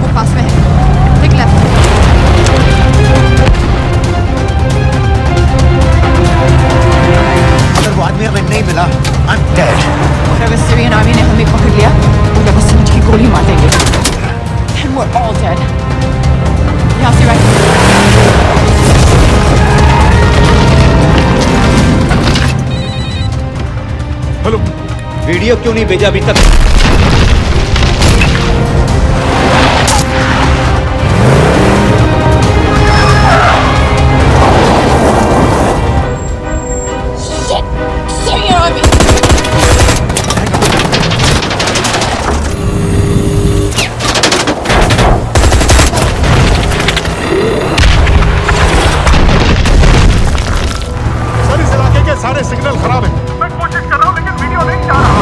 वो पास में है। Take left. अगर वो आदमी हमें नहीं मिला, I'm dead. और अगर सीरियन आर्मी ने हमें पकड़ लिया तो जब समझ की गोली मार देंगे। And we're all dead. यहाँ से right. हेलो, वीडियो क्यों नहीं भेजा अभी तक? Syrian army. सर इस इलाके के सारे सिग्नल खराब हैं। मैं कोशिश कर रहा हूं लेकिन वीडियो नहीं जा रहा।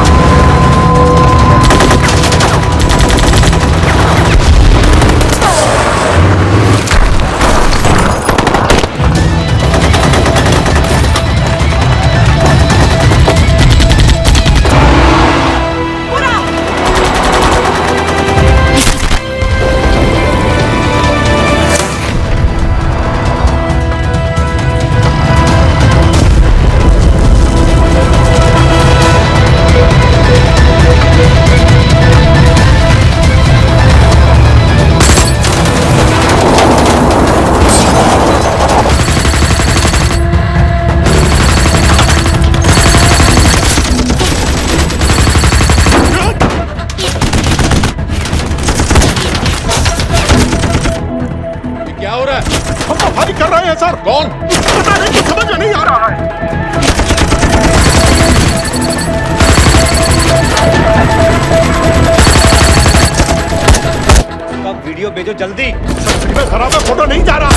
भेजो जल्दी। खराब है, फोटो नहीं जा रहा।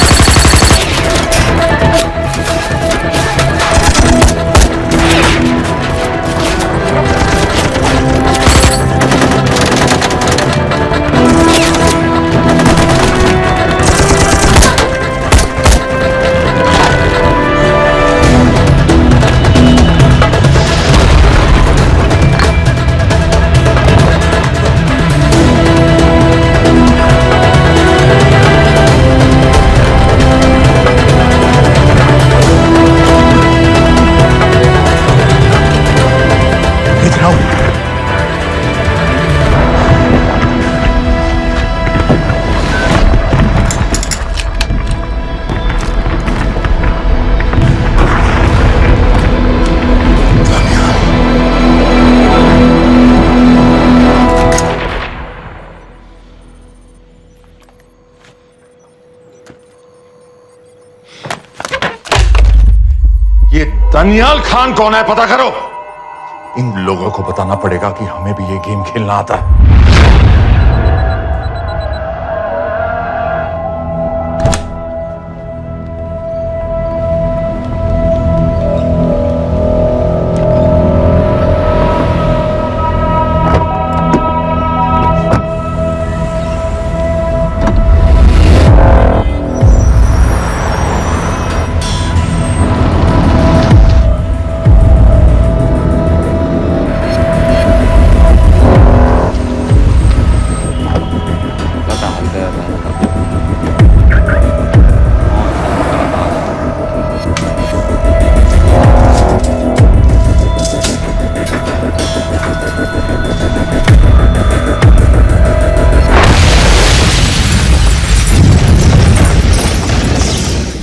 ये दानियाल खान कौन है, पता करो। इन लोगों को बताना पड़ेगा कि हमें भी ये गेम खेलना आता है।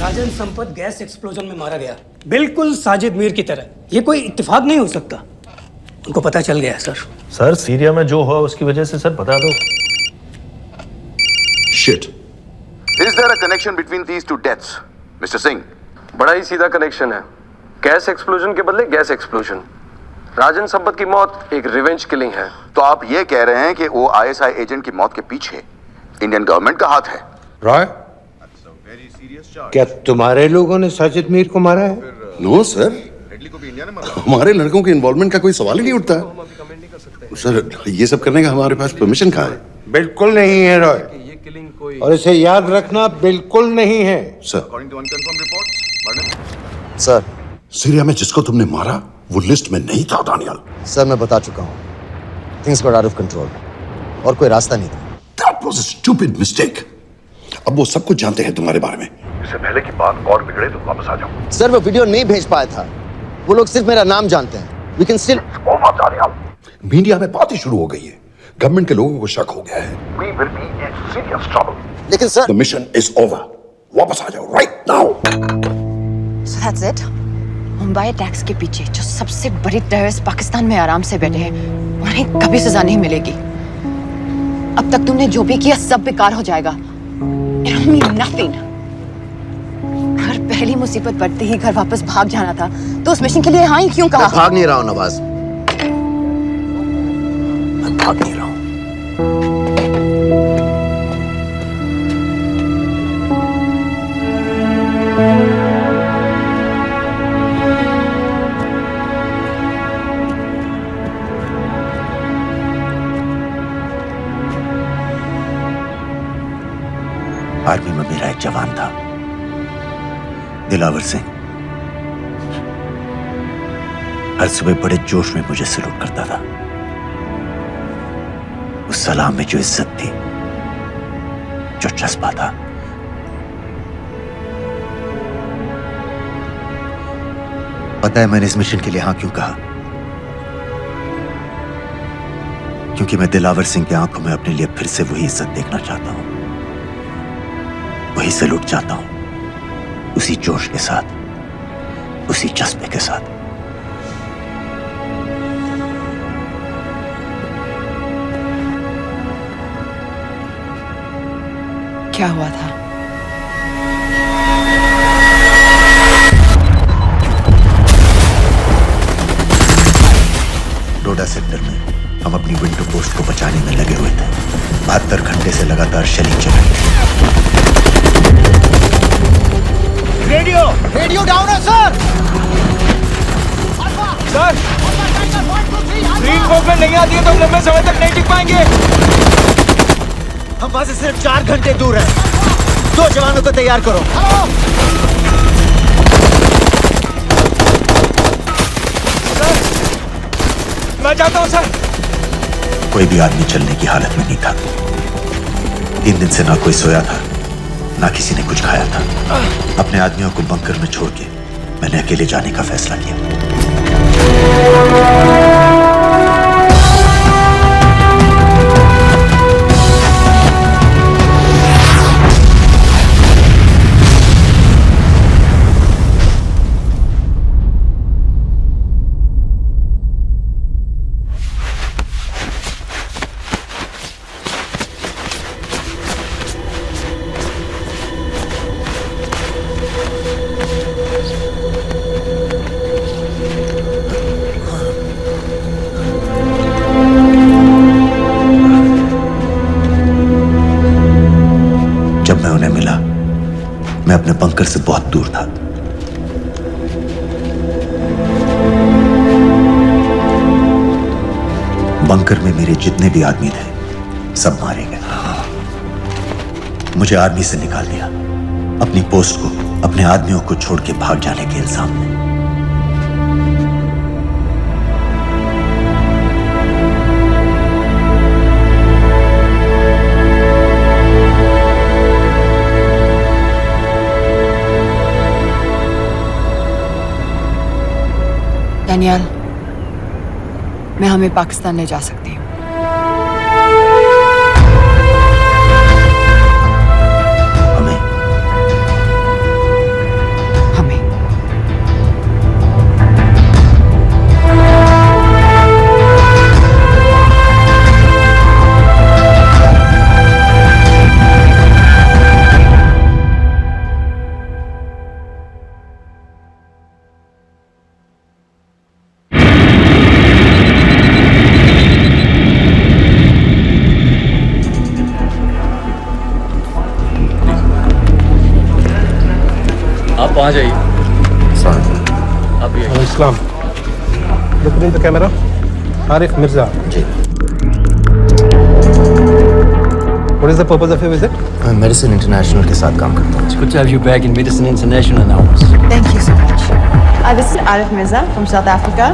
राजन संपत गैस एक्सप्लोजन में मारा गया, बिल्कुल साजिद मीर की तरह। ये कोई इत्तेफाक नहीं हो सकता। उनको पता चल गया सर। सर सीरिया में जो हुआ उसकी वजह से सर बता दो। Shit. Is there a connection between these two deaths, Mr. Singh? बड़ा ही सीधा कनेक्शन है। गैस एक्सप्लोजन के बदले गैस एक्सप्लोजन। राजन संपत की मौत एक रिवेंज किलिंग है। तो आप ये कह रहे हैं कि वो ISI एजेंट की मौत के पीछे इंडियन गवर्नमेंट का हाथ है? रॉय, क्या तुम्हारे लोगों ने साजिद मीर को मारा है? नो सर, हमारे लड़कों के इन्वॉल्वमेंट का कोई सवाल ही नहीं उठता। सर ये सब करने का हमारे पास परमिशन कहाँ है? बिल्कुल नहीं है रॉय, और इसे याद रखना बिल्कुल नहीं है। सर सर, सीरिया में जिसको तुमने मारा वो लिस्ट में नहीं था दानियाल। सर मैं बता चुका हूँ, things got out of control और कोई रास्ता नहीं था। That was a stupid mistake. अब वो सब कुछ जानते हैं तुम्हारे बारे में। इससे पहले की बात और बिगड़े तो वापस आ जाओ। सर वो वीडियो नहीं भेज पाया था, वो लोग सिर्फ मेरा नाम जानते हैं। We can still... मीडिया में बात ही शुरू हो गई है, गवर्नमेंट के लोगों को शक हो गया है। We will be in serious trouble. लेकिन sir The mission is over. वापस आ जाओ right now. So that's it? Mumbai attacks के पीछे जो सबसे बड़ी टेररिस्ट पाकिस्तान में आराम से बैठे हैं, उन्हें कभी सजा नहीं मिलेगी। अब तक तुमने जो भी किया सब बेकार हो जाएगा। It'll mean nothing. अगर पहली मुसीबत पड़ते ही घर वापस भाग जाना था, तो उस मिशन के लिए हाँ ही क्यों कहा? मैं भाग नहीं रहा हूँ नवाज, मैं भाग नहीं रहा हूँ। आर्मी में मेरा एक जवान था, दिलावर सिंह। हर सुबह बड़े जोश में मुझे सलूट करता था। उस सलाम में जो इज्जत थी, जो जज्बा था, पता है मैंने इस मिशन के लिए हाँ क्यों कहा? क्योंकि मैं दिलावर सिंह की आंखों में अपने लिए फिर से वही इज्जत देखना चाहता हूं, वही सलूट चाहता हूं, उसी जोश के साथ, उसी जज्बे के साथ। क्या हुआ था? डोडा सेक्टर में हम अपनी विंडो पोस्ट को बचाने में लगे हुए थे। 72 घंटे से लगातार शेलिंग चल रही थी। रेडियो डाउन है सर। सर ग्रीन मूवमेंट नहीं आती है तो हम लंबे समय तक नहीं टिक पाएंगे। हम वहां से सिर्फ 4 घंटे दूर हैं। 2 जवानों को तैयार करो। सर मैं चाहता हूं सर। कोई भी आदमी चलने की हालत में नहीं था। 3 दिन से ना कोई सोया था, ना किसी ने कुछ खाया था। अपने आदमियों को बंकर में छोड़ के मैंने अकेले जाने का फैसला किया। जब मैं उन्हें मिला, मैं अपने बंकर से बहुत दूर था। बंकर में मेरे जितने भी आदमी थे सब मारे गए। मुझे आर्मी से निकाल दिया, अपनी पोस्ट को, अपने आदमियों को छोड़ के भाग जाने के इल्जाम में। डैनियल, मैं हमें पाकिस्तान ले जा सकती हूँ। आप वहाँ जाइए। इस्लाम look in the camera. Arif Mirza. What is the purpose of your visit? मैं मेडिसिन इंटरनेशनल के साथ काम करता हूँ। It's good to have you back in Medicine International now. Thank you so much. This is Arif Mirza from South Africa.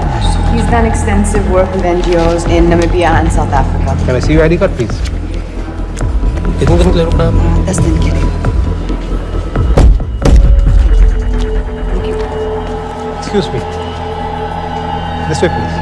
He's done extensive work with NGOs in Namibia and South Africa. Can I see your ID card, please? कितने दिन के लिए रुकना है? 10 दिन के लिए। Excuse me. This way, please.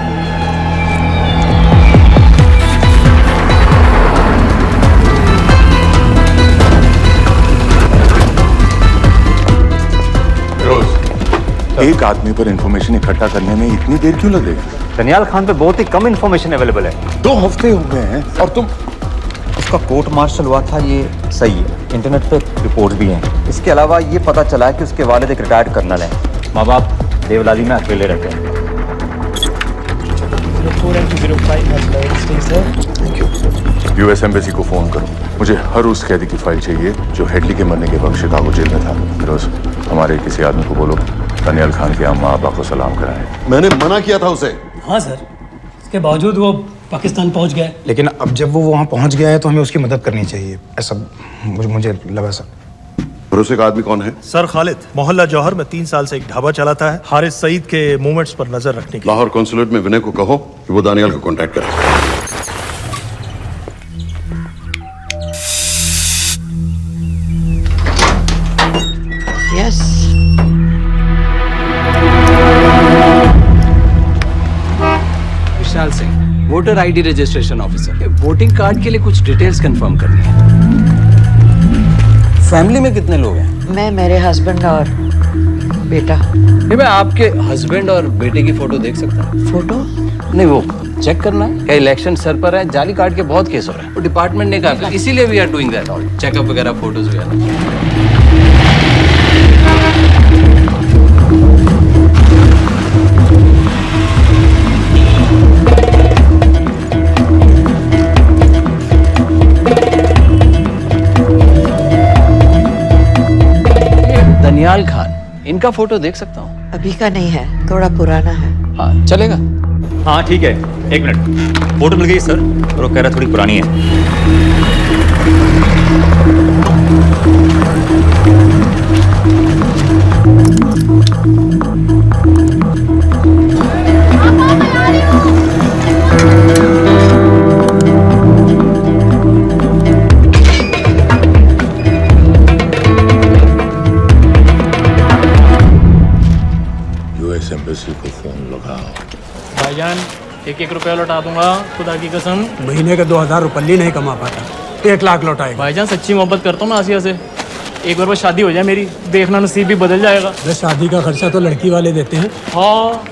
एक आदमी पर इंफॉर्मेशन इकट्ठा करने में इतनी देर क्यों लगेगी? दनियाल खान पे बहुत ही कम इंफॉर्मेशन अवेलेबल है। 2 हफ्ते हो गए हैं और तुम। उसका कोर्ट मार्शल हुआ था, ये सही है। इंटरनेट पे रिपोर्ट भी हैं। इसके अलावा ये पता चला है कि उसके वालिद एक रिटायर्ड कर्नल हैं। माँ बाप देवलाली में अकेले रहते हैं। यूएस एम्बेसी को फोन करो। मुझे हर उस कैदी की फाइल चाहिए जो हेडली के मरने के वक्त शिकागो जेल में था। फिरोज, हमारे किसी आदमी को बोलो दनियाल खान के अम्मा अब्बा को सलाम कराएं। मैंने मना किया था उसे। हाँ सर, इसके बावजूद वो पाकिस्तान पहुंच गया। लेकिन अब जब वो वहाँ पहुंच गया है तो हमें उसकी मदद करनी चाहिए, ऐसा मुझे लगा सर। भरोसे का आदमी कौन है? सर खालिद, मोहल्ला जौहर में 3 साल से एक ढाबा चलाता है। हारिस सईद के मूवमेंट्स पर नजर रखने के। लाहौर कॉन्सुलेट में विनय को कहो कि वो दानियाल को कांटेक्ट करे। Yes. Vishal Singh, voter ID registration officer. Voting card के लिए कुछ डिटेल्स कंफर्म करनी है। फैमिली में कितने लोग हैं? मैं, मेरे हस्बैंड और बेटा। मैं आपके हस्बैंड और बेटे की फोटो देख सकता हूँ? फोटो? नहीं, वो चेक करना है। क्या इलेक्शन सर पर है? जाली कार्ड के बहुत केस हो रहे हैं। वो डिपार्टमेंट ने कहा, इसीलिए we are doing that all, checkup वगैरह, फोटोज वगैरह। दनियाल खान, इनका फोटो देख सकता हूँ? अभी का नहीं है, थोड़ा पुराना है। हाँ चलेगा। हाँ ठीक है, 1 मिनट। फोटो मिल गई सर, और वो कह रहा थोड़ी पुरानी है। यूएस एम्बेसी को फोन लगाओ। भाईजान 1-1 रुपया लौटा दूंगा, खुदा की कसम। महीने का 2000 रुपये नहीं कमा पाता, 1 लाख लौटाएगा। भाईजान सच्ची मोहब्बत करता हूँ मैं आसिया से। एक बार बस शादी हो जाए मेरी, देखना नसीब भी बदल जाएगा। शादी का खर्चा तो लड़की वाले देते हैं। हाँ,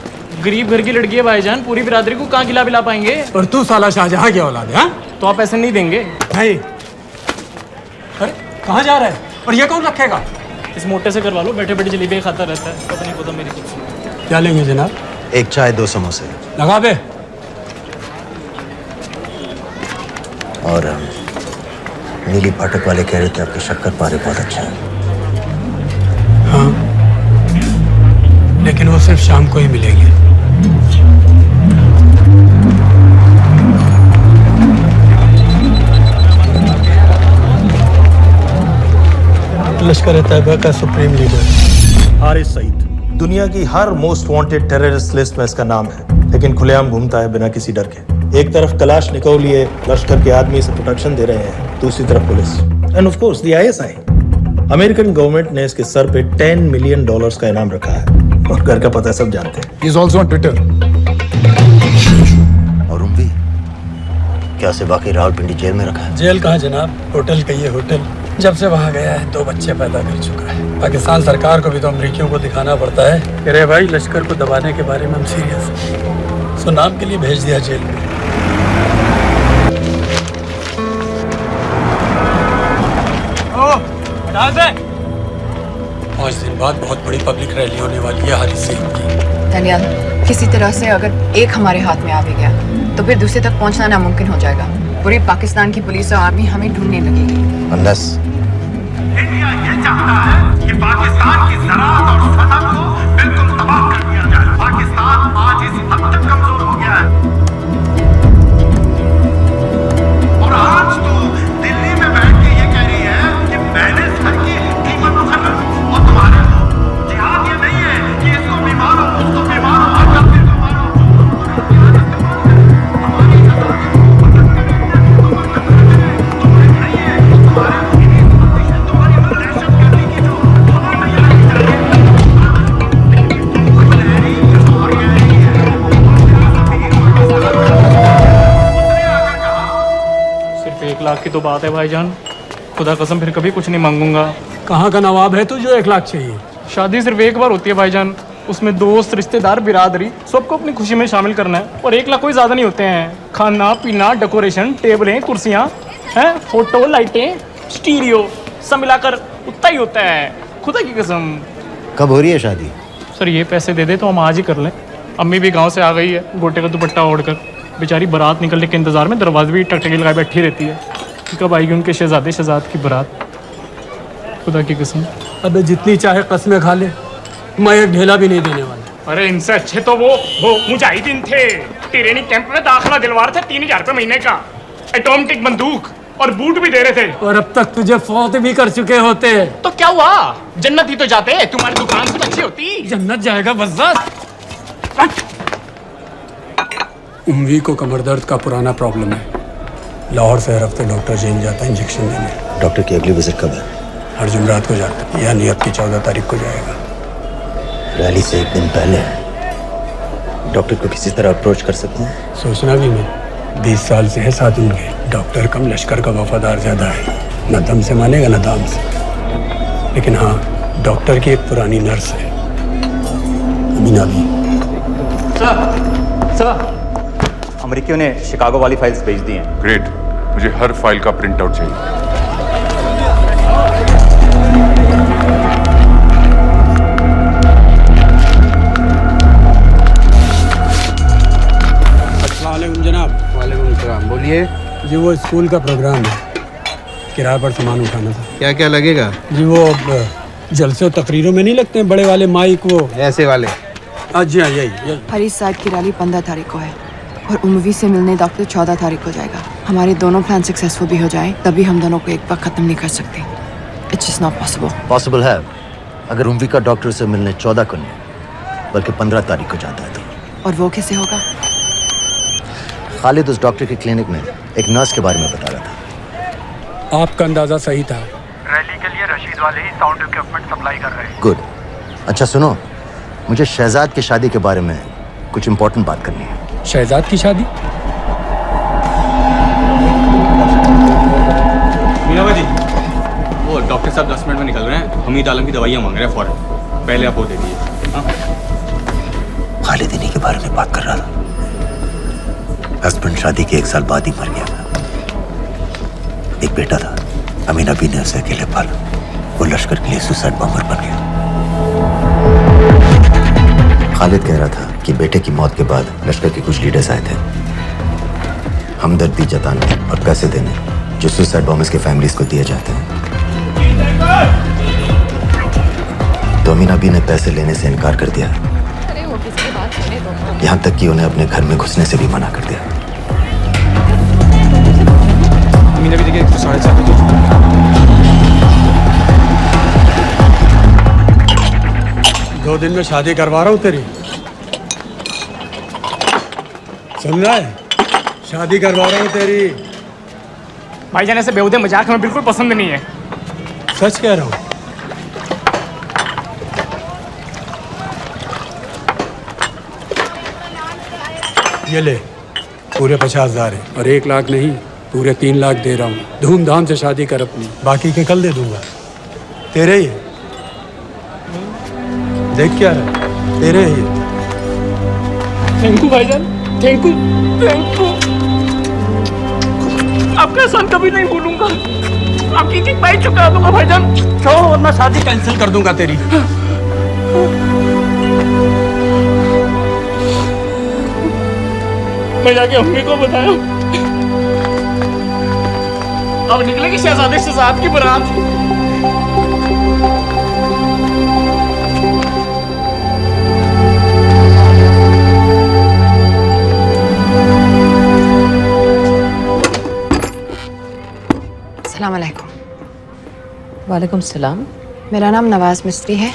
गरीब घर की लड़की है भाईजान, पूरी बिरादरी को कहाँ खिला पिला पाएंगे। और तू साला शाहजहां की औलाद है? तो आप ऐसे नहीं देंगे भाई। अरे कहाँ जा रहा है? और ये कौन रखेगा? इस मोटे से करवा लो, बैठे बैठे जलेबी खाता रहता है, पता नहीं पता मेरी कुछ। क्या लेंगे जनाब? 1 चाय 2 समोसे। लगा बे। और नीली फाटक वाले कह रहे थे आपके शक्कर पारे बहुत अच्छा है। हाँ, लेकिन वो सिर्फ शाम को ही मिलेंगे। लश्कर तैयबा का सुप्रीम लीडर हारिस सईद दुनिया की हर मोस्ट वांटेड टेररिस्ट लिस्ट में इसका नाम है, लेकिन खुलेआम घूमता है बिना किसी डर के। एक तरफ कलाशनिकोव लिए लश्कर के आदमी से प्रोटेक्शन दे रहे हैं, दूसरी तरफ police end of course the ISI। American government ने इसके सर पे $10 मिलियन का इनाम रखा है, और घर का पता सब जानते हैं। He is also on Twitter. और उम्वी क्या से बाकी रावलपिंडी जेल में रखा है? जेल कहाँ जनाब, होटल कहिए होटल। जब से वहाँ गया है 2 बच्चे पैदा कर चुका है। पाकिस्तान सरकार को भी तो अमरीकियों को दिखाना पड़ता है। अरे भाई, लश्कर को दबाने के बारे में हम सीरियस हैं। सो नाम के लिए भेज दिया जेल में। 5 दिन बाद बहुत बड़ी पब्लिक रैली होने वाली है हारिस सईद की। दनियाल, किसी तरह से अगर एक हमारे हाथ में आ भी गया तो फिर दूसरे तक पहुंचना नामुमकिन हो जाएगा। पूरी पाकिस्तान की पुलिस और आर्मी हमें ढूंढने लगेगी। Unless इंडिया ये चाहता है कि पाकिस्तान की ज़राअत और सनअत को बिल्कुल तबाह कर दिया जाए। पाकिस्तान आज इस हद तक कमजोर हो गया है, और आज तो दिल्ली में बैठ के ये कह रही है कि मैंने सर की कीमत मुकर्रर की। और तुम्हारे तो जिहाद ये नहीं है कि इसको भी मारो, उसको भी मारो, और फिर को मारो। सिर्फ 1 लाख की तो बात है भाईजान, खुदा कसम फिर कभी कुछ नहीं मांगूंगा। कहाँ का नवाब है तू जो 1 लाख चाहिए? शादी सिर्फ एक बार होती है भाईजान, उसमें दोस्त रिश्तेदार बिरादरी सबको अपनी खुशी में शामिल करना है। और 1 लाख कोई ज़्यादा नहीं होते हैं। खाना पीना, डेकोरेशन, टेबलें, कुर्सियाँ हैं, फोटो, लाइटें, स्टीरियो, सब मिलाकर उतना ही होता है, खुदा की कसम। कब हो रही है शादी? सर ये पैसे दे दे तो हम आज ही कर लें। अम्मी भी गांव से आ गई है, गोटे का दुपट्टा ओढ़कर। बेचारी बारात निकलने के इंतजार में दरवाजे भी टकटकी लगाए बैठी रहती है कि कब आएगी उनके शहजाद की बारात, खुदा की कसम। अबे जितनी चाहे कस्में खा ले, मैं 1 ढेला भी नहीं देने वाला। अरे इनसे अच्छे तो वो मुजाहिदीन थे, ट्रेनिंग कैंप में दाखिला दिलवा रहे थे 3000 रुपये महीने का, ऑटोमेटिक बंदूक और बूट भी दे रहे थे। और अब तक तुझे फौत भी कर चुके होते। तो क्या हुआ, जन्नत ही तो जाते, तुम्हारी दुकान से अच्छी होती। जन्नत जाएगा बज़्ज़ात। उम्वी को कमर दर्द का पुराना प्रॉब्लम है। लाहौर से हर हफ्ते डॉक्टर जेल जाता है इंजेक्शन देने। डॉक्टर की अगली विजिट कब है? हर जुमरात को जाता है, यानी अब की 14 तारीख को जाएगा। रैली से 1 दिन पहले डॉक्टर को किसी तरह अप्रोच कर सकते हैं? सोचना भी नहीं, 20 साल से है साथ उनके। डॉक्टर कम, लश्कर का वफादार ज्यादा है। न दम से मानेगा न दाम से। लेकिन हाँ, डॉक्टर की एक पुरानी नर्स है, अमीना भी। सर, अमेरिकियों ने शिकागो वाली फाइल्स भेज दी हैं। ग्रेट, मुझे हर फाइल का प्रिंट आउट चाहिए। अस्सलाम वालेकुम जनाब। वालेकुम सलाम, बोलिए। जी वो स्कूल का प्रोग्राम है, किराए पर सामान उठाना था। क्या क्या लगेगा? जी वो जलसे और तकरीरों में नहीं लगते हैं बड़े वाले माइक वो ऐसे वाले? जी हाँ यही। हरी साइड की रैली 15 तारीख को है और उमवी से मिलने डॉक्टर 14 तारीख को जाएगा। हमारे दोनों प्लान सक्सेसफुल भी हो जाए तभी हम दोनों को एक बार खत्म नहीं कर सकते। It's just not possible. Possible है अगर उमवी का डॉक्टर से मिलने 14 को नहीं बल्कि 15 तारीख को जाता है तो। और वो कैसे होगा? खालिद उस डॉक्टर के क्लिनिक में एक नर्स के बारे में बता रहा था। आपका अंदाजा सही था। रैली के लिए रशीद वाले ही साउंड इक्विपमेंट सप्लाई कर रहे हैं। गुड। अच्छा सुनो, मुझे शहजाद की शादी के बारे में कुछ इंपॉर्टेंट बात करनी है। शहजाद की शादी? मीना जी, वो डॉक्टर साहब 10 मिनट में निकल रहे हैं। हमीद आलम की दवाइयाँ मांग रहे हैं फौरन। पहले आप वो दे दीजिए। खालिद इन्हीं के बारे में बात कर रहा था। हस्बैंड शादी के 1 साल बाद ही मर गया। एक बेटा था, अमीना बी ने उसे अकेले पाला। वो लश्कर के लिए सुसाइड बॉम्बर बन गया। खालिद कह रहा था कि बेटे की मौत के बाद लश्कर के कुछ लीडर्स आए थे हमदर्दी जताने और पैसे देने जो सुसाइड बॉम्बर्स के फैमिलीज को दिए जाते हैं। तो अमीना बी ने पैसे लेने से इनकार कर दिया। यहाँ तक कि उन्हें अपने घर में घुसने से भी मना कर दिया। मीना भी देखिए 4:30 2 दिन में शादी करवा रहा हूँ तेरी। सुन रहा है? शादी करवा रहा हूँ तेरी। भाईजान ऐसे बेहुदे मजाक हमें बिल्कुल पसंद नहीं है। सच कह रहा हूँ। ये ले, पूरे 50,000 है और 1 लाख नहीं पूरे 3 लाख दे रहा हूँ। धूमधाम से शादी कर अपनी, बाकी के कल दे दूंगा। तेरे ही देख क्या रहा, तेरे ही। थैंक यू भाईजान, थैंक यू थैंक यू। आपका एहसान कभी नहीं भूलूंगा। आपकी एक बाइक चुका दूंगा भाईजान। क्यों? वरना शादी कैंसिल कर दूंगा तेरी। मैं जाके अम्मी को बताया। अब निकलेगी शहजादे शहजाद की बारात। अस्सलाम वालेकुम। वालेकुम सलाम। मेरा नाम नवाज मिस्त्री है।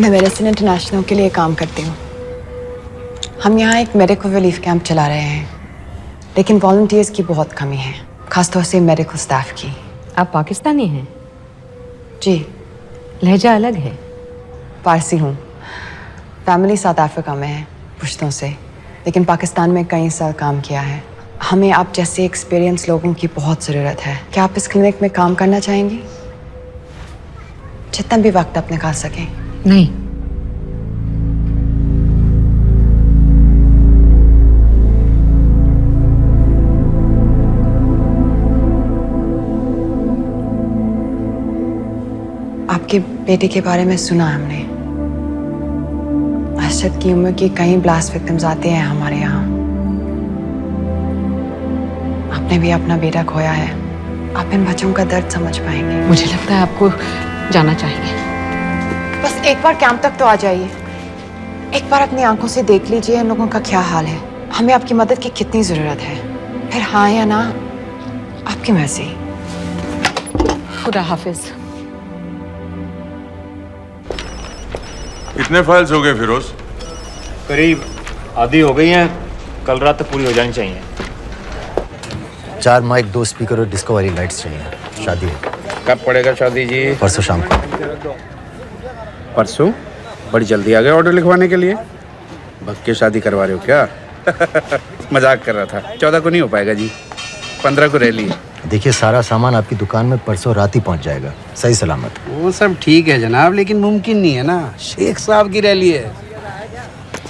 मैं मेडिसिन इंटरनेशनल के लिए काम करती हूँ। हम यहाँ एक मेडिकल रिलीफ कैंप चला रहे हैं, लेकिन वॉलंटियर्स की बहुत कमी है, खासतौर से मेडिकल स्टाफ की। आप पाकिस्तानी हैं? जी। लहजा अलग है। पारसी हूँ। फैमिली साउथ अफ्रीका में है, पुश्तों से, लेकिन पाकिस्तान में कई साल काम किया है। हमें आप जैसे एक्सपीरियंस लोगों की बहुत ज़रूरत है। क्या आप इस क्लिनिक में काम करना चाहेंगी? जितना भी वक्त आप निकाल सकें। नहीं। आपके बेटे के बारे में सुना हमने। अरशद की उम्र के कई ब्लास्ट विक्टिम्स आते हैं हमारे यहाँ। आपने भी अपना बेटा खोया है। आप इन बच्चों का दर्द समझ पाएंगे। मुझे लगता है आपको जाना चाहिए। बस एक बार कैंप तक तो आ जाइए। एक बार अपनी आंखों से देख लीजिए इन लोगों का क्या हाल है। हमें आपकी मदद की कितनी जरूरत है। फिर हाँ या ना आपकी मर्जी। खुदा हाफिज। कितने फाइल्स हो गए फिरोज? करीब आधी हो गई हैं। कल रात तक पूरी हो जानी चाहिए। 4 माइक, 2 स्पीकर और डिस्को वाली लाइट्स चाहिए। शादी है। कब पड़ेगा शादी जी? परसों शाम को। परसों? बड़ी जल्दी आ गए ऑर्डर लिखवाने के लिए। भग के शादी करवा रहे हो क्या? मजाक कर रहा था। 14 को नहीं हो पाएगा जी, 15 को रैली है। देखिए, सारा सामान आपकी दुकान में परसों रात ही पहुंच जाएगा, सही सलामत। वो सब ठीक है जनाब, लेकिन मुमकिन नहीं है ना। शेख साहब की रैली है।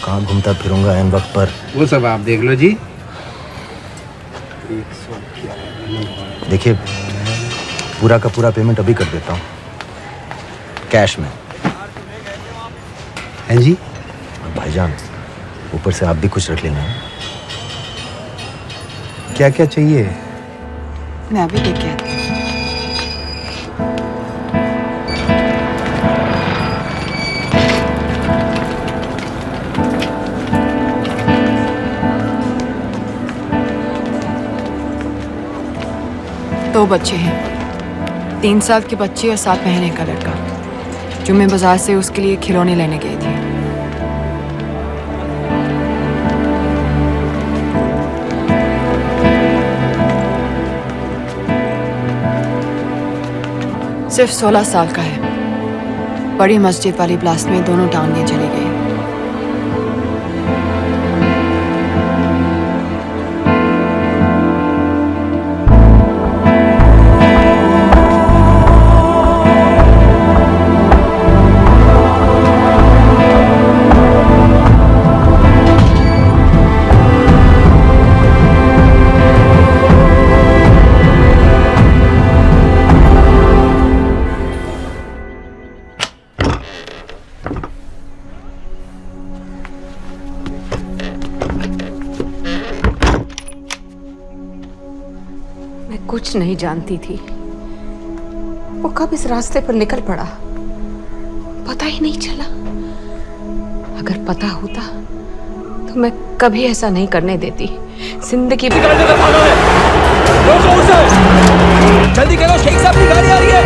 कहाँ घूमता फिरूंगा इन वक्त पर? वो सब आप देख लो जी। देखिए, पूरा का पूरा पेमेंट अभी कर देता हूँ, कैश में। हैं जी? और भाईजान, ऊपर से आप भी कुछ रख लेना। क्या क्या चाहिए? मैं अभी देख के आती हूँ। बच्चे हैं, 3 साल की बच्ची और 7 महीने का लड़का, जो मैं बाजार से उसके लिए खिलौने लेने गई थी। सिर्फ 16 साल का है। बड़ी मस्जिद वाली ब्लास्ट में दोनों टांगें चली गई। कुछ नहीं जानती थी, वो कब इस रास्ते पर निकल पड़ा पता ही नहीं चला। अगर पता होता तो मैं कभी ऐसा नहीं करने देती। जिंदगी जल्दी करो, शेख साहब की गाड़ी आ रही है।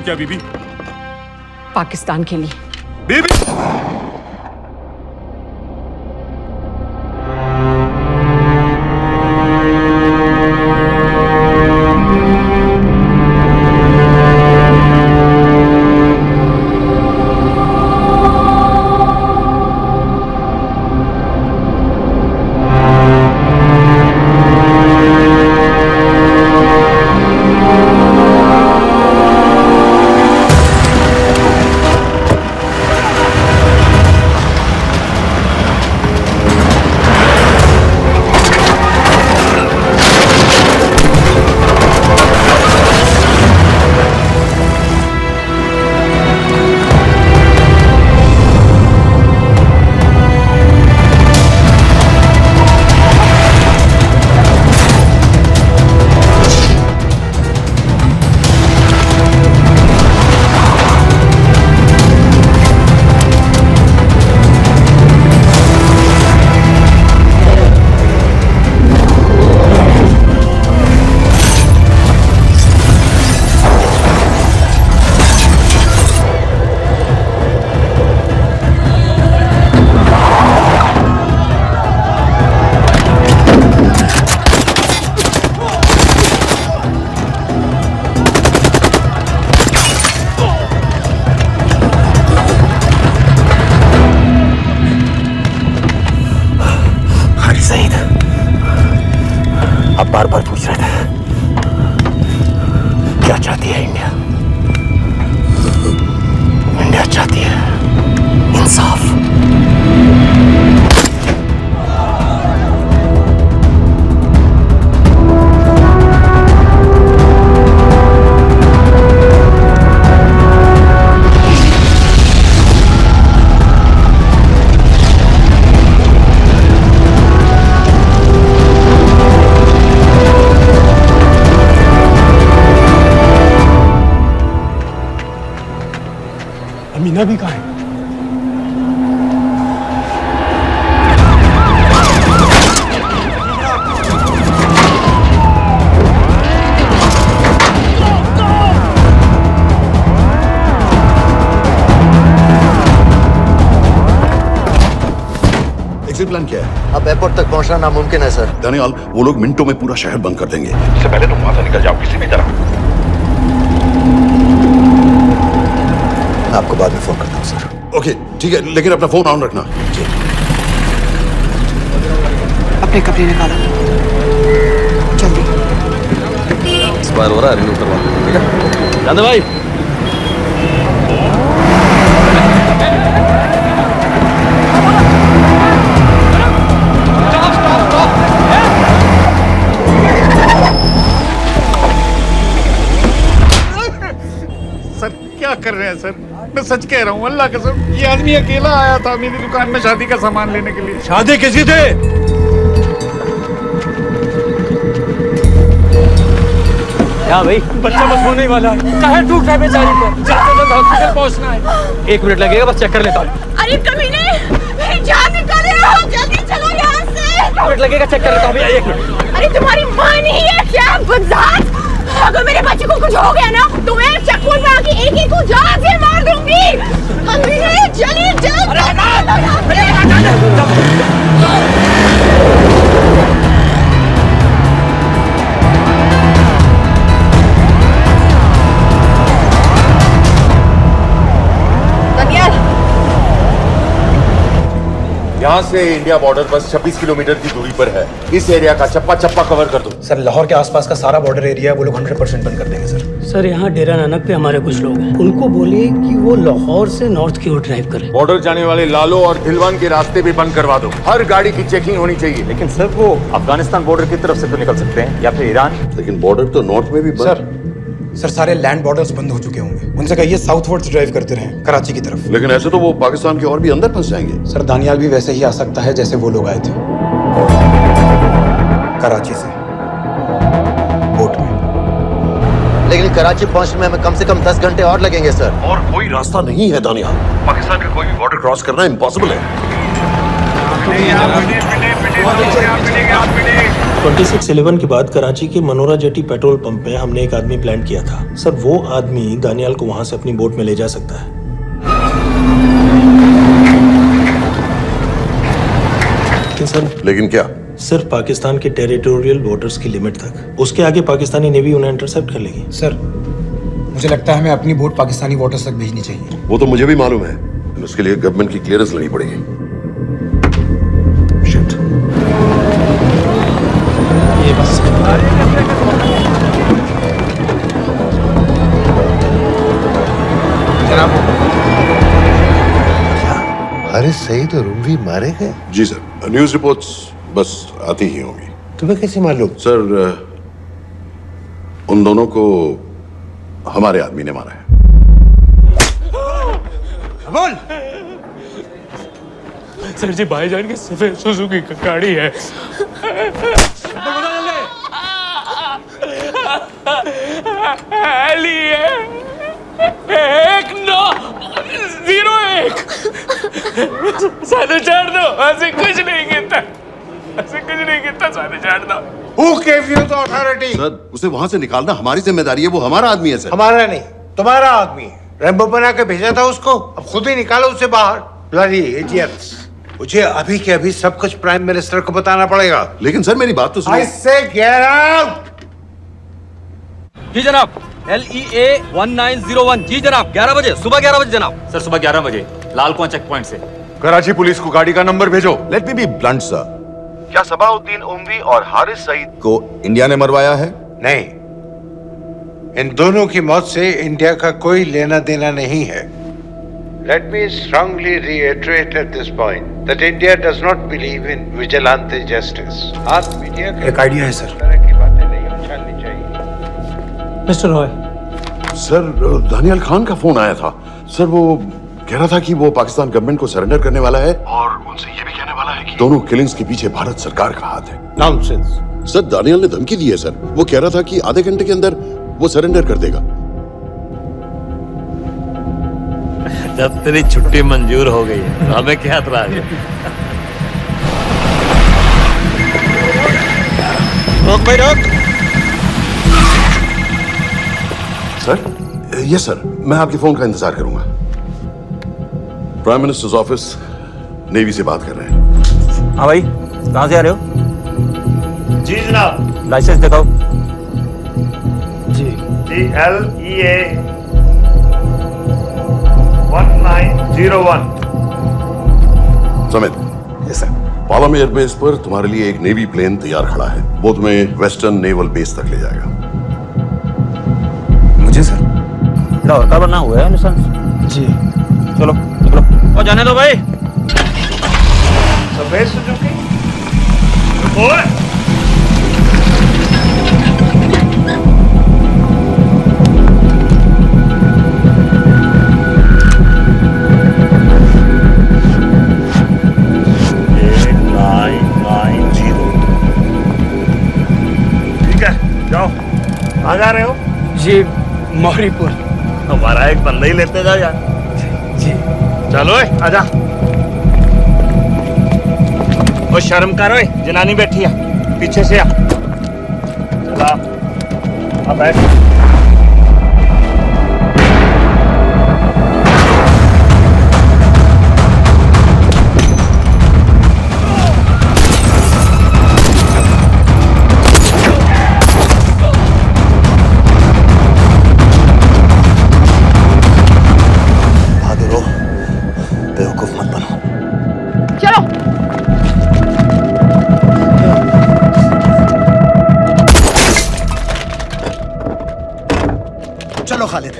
क्या बीबी? पाकिस्तान के लिए। बीबी दानिया भी कहाँ है? एग्जिट प्लान क्या है? अब एयरपोर्ट तक पहुंचना नामुमकिन है सर। दानियाल, वो लोग मिनटों में पूरा शहर बंद कर देंगे। इससे पहले तुम वहां से निकल जाओ किसी भी तरह। मैं आपको बाद में फोन करता हूँ सर। ओके ठीक है, लेकिन अपना फोन ऑन रखना। अपने कपड़े निकालो जल्दी। एक्सपायर हो रहा है, रिन्यू करवा दो, ठीक है? जान दे भाई। सर क्या कर रहे हैं सर? मैं सच कह रहा हूँ, अल्लाह कसम, ये आदमी अकेला आया था मेरी दुकान में शादी का सामान लेने के लिए। शादी किसी से? क्या भाई, बच्चा बस होने वाला है। कहाँ टूट रहा है बेचारी पर, जल्द से जल्द हॉस्पिटल पहुंचना है। 1 मिनट लगेगा, बस चेक कर लेता हूँ। अरे कमीने, मेरी जान निकाल रहे हो, जल्दी चलो यहाँ से। 1 मिनट लगेगा, चेक कर लेता हूँ भैया, 1 मिनट। अरे तुम्हारी माँ नहीं है क्या बदजात? अगर मेरे बच्चे को कुछ हो गया ना तो मैं चक्कू में आके एक को जान से मार दूंगी। कमीने चलिए यहाँ से इंडिया बॉर्डर बस 26 किलोमीटर की दूरी पर है। इस एरिया का चप्पा चप्पा कवर कर दो। सर लाहौर के आसपास का सारा बॉर्डर एरिया वो लोग 100% बंद कर देंगे सर। सर यहाँ डेरा नानक पे हमारे कुछ लोग हैं, उनको बोलिए कि वो लाहौर से नॉर्थ की ओर ड्राइव करें। बॉर्डर जाने वाले लालो और धिलवान के रास्ते भी बंद करवा दो। हर गाड़ी की चेकिंग होनी चाहिए। लेकिन सर वो अफगानिस्तान बॉर्डर की तरफ से तो निकल सकते हैं, या फिर ईरान। लेकिन बॉर्डर तो नॉर्थ में भी बंद। सर सारे लैंड बॉर्डर्स बंद हो चुके होंगे, उनसे कहिए साउथवर्ड्स ड्राइव करते रहें कराची की तरफ। लेकिन ऐसे तो वो पाकिस्तान के और भी अंदर फंस जाएंगे। सर दानियाल भी वैसे ही आ सकता है जैसे वो लोग आए थे, कराची से बोट में। लेकिन कराची पहुंचने में हमें कम से कम 10 घंटे और लगेंगे सर। और कोई रास्ता नहीं है दानियाल, पाकिस्तान का कोई भी बॉर्डर क्रॉस करना इम्पॉसिबल है। 26/11 के बाद कराची के मनोरा जेटी पेट्रोल पंप में हमने एक आदमी प्लान किया था सर। वो आदमी दानियाल को वहां से अपनी बोट में ले जा सकता है। लेकिन क्या? सिर्फ पाकिस्तान के टेरिटोरियल बॉर्डर्स की लिमिट तक, उसके आगे पाकिस्तानी नेवी उन्हें इंटरसेप्ट कर लेगी। सर मुझे लगता है हमें अपनी बोट पाकिस्तानी वाटर्स तक भेजनी चाहिए। वो तो मुझे भी मालूम है, उसके लिए गवर्नमेंट की क्लियरेंस लेनी पड़ेगी। ये बस जनाब, हारिस सईद और उमवी मारे गए? जी सर, न्यूज रिपोर्ट्स बस आती ही होंगी। तुम्हें कैसे मालूम? सर उन दोनों को हमारे आदमी ने मारा है। बोल। सर जी, भाईजान की सफेद सुजुकी की गाड़ी है। एक 901 साढ़े 4 दो, ऐसे कुछ नहीं गिनता, ऐसे कुछ नहीं गिनता, साढ़े 4 दो। Who gave you the authority? Sir उसे वहां से निकालना हमारी जिम्मेदारी है, वो हमारा आदमी है सर। हमारा नहीं, तुम्हारा आदमी है। रैम्बो बना के भेजा था उसको, अब खुद ही निकालो उसे बाहर। Bloody idiots! मुझे अभी के अभी सब कुछ प्राइम मिनिस्टर को बताना पड़ेगा। लेकिन सर मेरी बात तो सुनो। I say get out! जी जनाब, LEA 1901। जी जनाब, 11 बजे, सुबह 11 बजे जनाब। सर सुबह 11 बजे लाल कुआं चेक पॉइंट से। कराची पुलिस को गाड़ी का नंबर भेजो। Let me be blunt sir, क्या सबाउद्दीन उमवी और हारिस सईद को इंडिया ने मरवाया है? नहीं, इन दोनों की मौत से इंडिया का कोई लेना देना नहीं है। Let me strongly reiterate at this point that India does not believe in vigilante justice. आप मीडिया के एक आइडिया है सर। तरह की बातें नहीं उछालनी चाहिए। मिस्टर रॉय, सर दानियाल खान का फोन आया था सर। वो कह रहा था कि वो पाकिस्तान गवर्नमेंट को सरेंडर करने वाला है और उनसे ये भी कहने वाला है कि दोनों किलिंग्स के पीछे भारत सरकार का हाथ है। Nonsense. सर दानियाल ने धमकी दी है सर, वो कह रहा था कि आधे घंटे के अंदर वो सरेंडर कर देगा। जब तेरी छुट्टी मंजूर हो गई है तो हमें क्या एतराज है? रोक भाई रोक। सर, यस सर, मैं आपके फोन का इंतजार करूंगा। प्राइम मिनिस्टर्स ऑफिस, नेवी से बात कर रहे हैं। हाँ भाई, कहाँ से आ रहे हो? जी जनाब। लाइसेंस दिखाओ। जी LEA 1901। समित, यस सर। पालम एयरबेस पर तुम्हारे लिए एक नेवी प्लेन तैयार खड़ा है। वो तुम्हें वेस्टर्न नेवल बेस तक ले जाएगा। मुझे सर? लाहौर का बना हुआ है निशान। जी। चलो चलो। और जाने दो भाई। सफेद सुजुकी। कहाँ जा रहे हो? जी मौरीपुर। हमारा एक बंदा ही लेते जाओ यार। जी चलो आजा। ओ शर्म कर, ओए जनानी बैठी है, पीछे से आ। चला अब बैठ। चलो खालिद।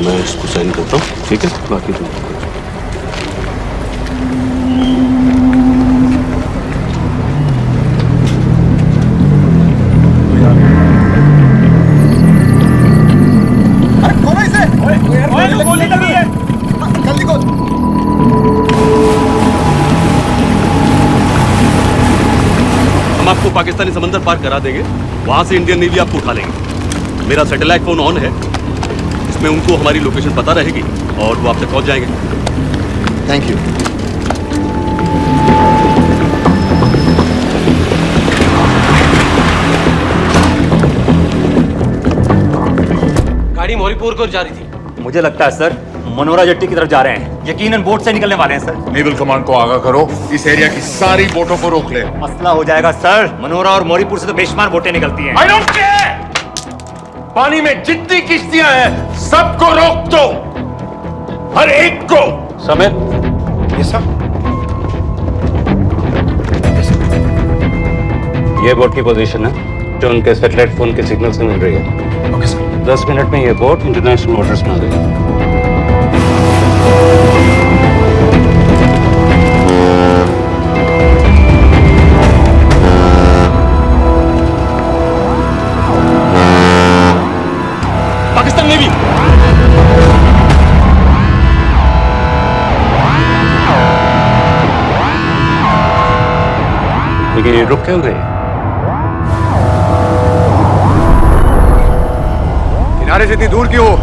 मैं इसको साइन करता हूँ, ठीक है? बाकी तुम गोली लगी है। जल्दी खोल। हम आपको पाकिस्तानी समंदर पार करा देंगे, वहां से इंडियन नेवी आपको उठा लेंगे। मेरा सैटेलाइट फोन ऑन है, इसमें उनको हमारी लोकेशन पता रहेगी और वो आप तक पहुंच जाएंगे। Thank you. गाड़ी मौरीपुर को जा रही थी। मुझे लगता है सर मनोरा जेट्टी की तरफ जा रहे हैं। यकीनन बोट से निकलने वाले हैं सर। नेवल कमांड को आगाह करो, इस एरिया की सारी बोटों को रोक ले। मसला हो जाएगा सर। मनोरा और मौरीपुर से तो बेशुमार बोटें निकलती हैं। I don't care! पानी में जितनी किश्तियां हैं सबको रोक दो, हर एक को। समित, ये सब ये बोट की पोजीशन है जो उनके सैटेलाइट फोन के सिग्नल से मिल रही है। Okay sir. 10 मिनट में ये बोट इंटरनेशनल वाटर्स में आ गई। पाकिस्तान नेवी। लेकिन ये रुक क्यों गए? किनारे से इतनी दूर क्यों हो?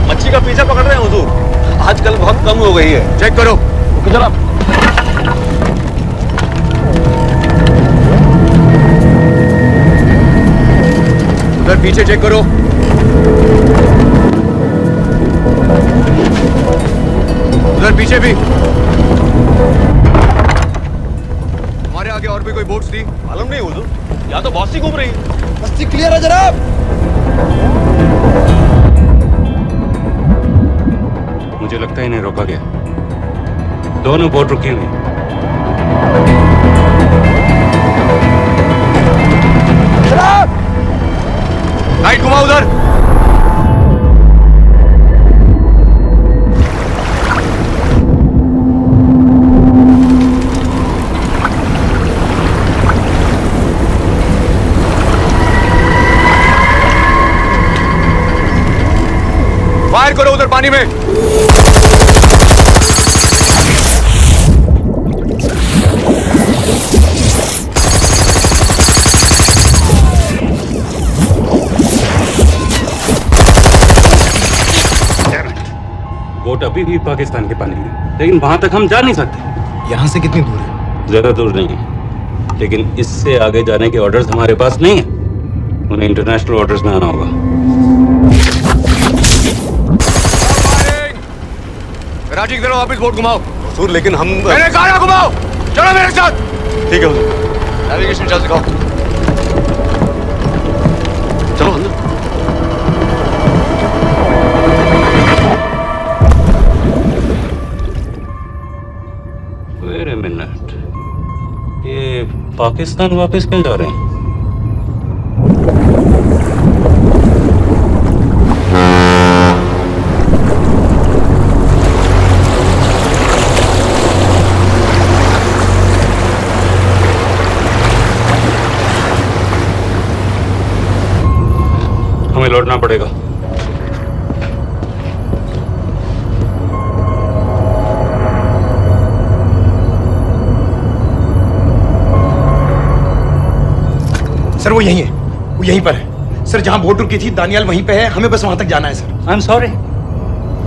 मच्छी का पीछा पकड़ रहे हैं हुजूर, आजकल बहुत कम हो गई है। चेक करो। जनाब। उधर पीछे चेक करो। उधर पीछे भी। हमारे आगे और भी कोई बोट्स थी? मालूम नहीं हुजूर, यहाँ तो बहुत सी घूम रही है। बस्ती क्लियर है जनाब। मुझे लगता है इन्हें रोका गया। दोनों बोट रुकी हुई। लाइट घुमा उधर। पानी में। बोट अभी भी पाकिस्तान के पानी में, लेकिन वहां तक हम जा नहीं सकते। यहाँ से कितनी दूर है? ज्यादा दूर नहीं है, लेकिन इससे आगे जाने के ऑर्डर्स हमारे पास नहीं है। उन्हें इंटरनेशनल ऑर्डर्स में आना होगा। राजी की तरह वापस बोट घुमाओ। हुजूर लेकिन हम मैंने कहा ना घुमाओ। चलो मेरे साथ। ठीक है हुजूर। नेविगेशन चाल सिखाओ। चलो अंदर। वेट अ मिनट, ये पाकिस्तान वापस क्यों जा रहे हैं? हमें लौटना पड़ेगा। सर वो यहीं है, वो यहीं पर है। सर जहां बोट रुकी थी दानियाल वहीं पे है, हमें बस वहां तक जाना है सर। आई एम सॉरी,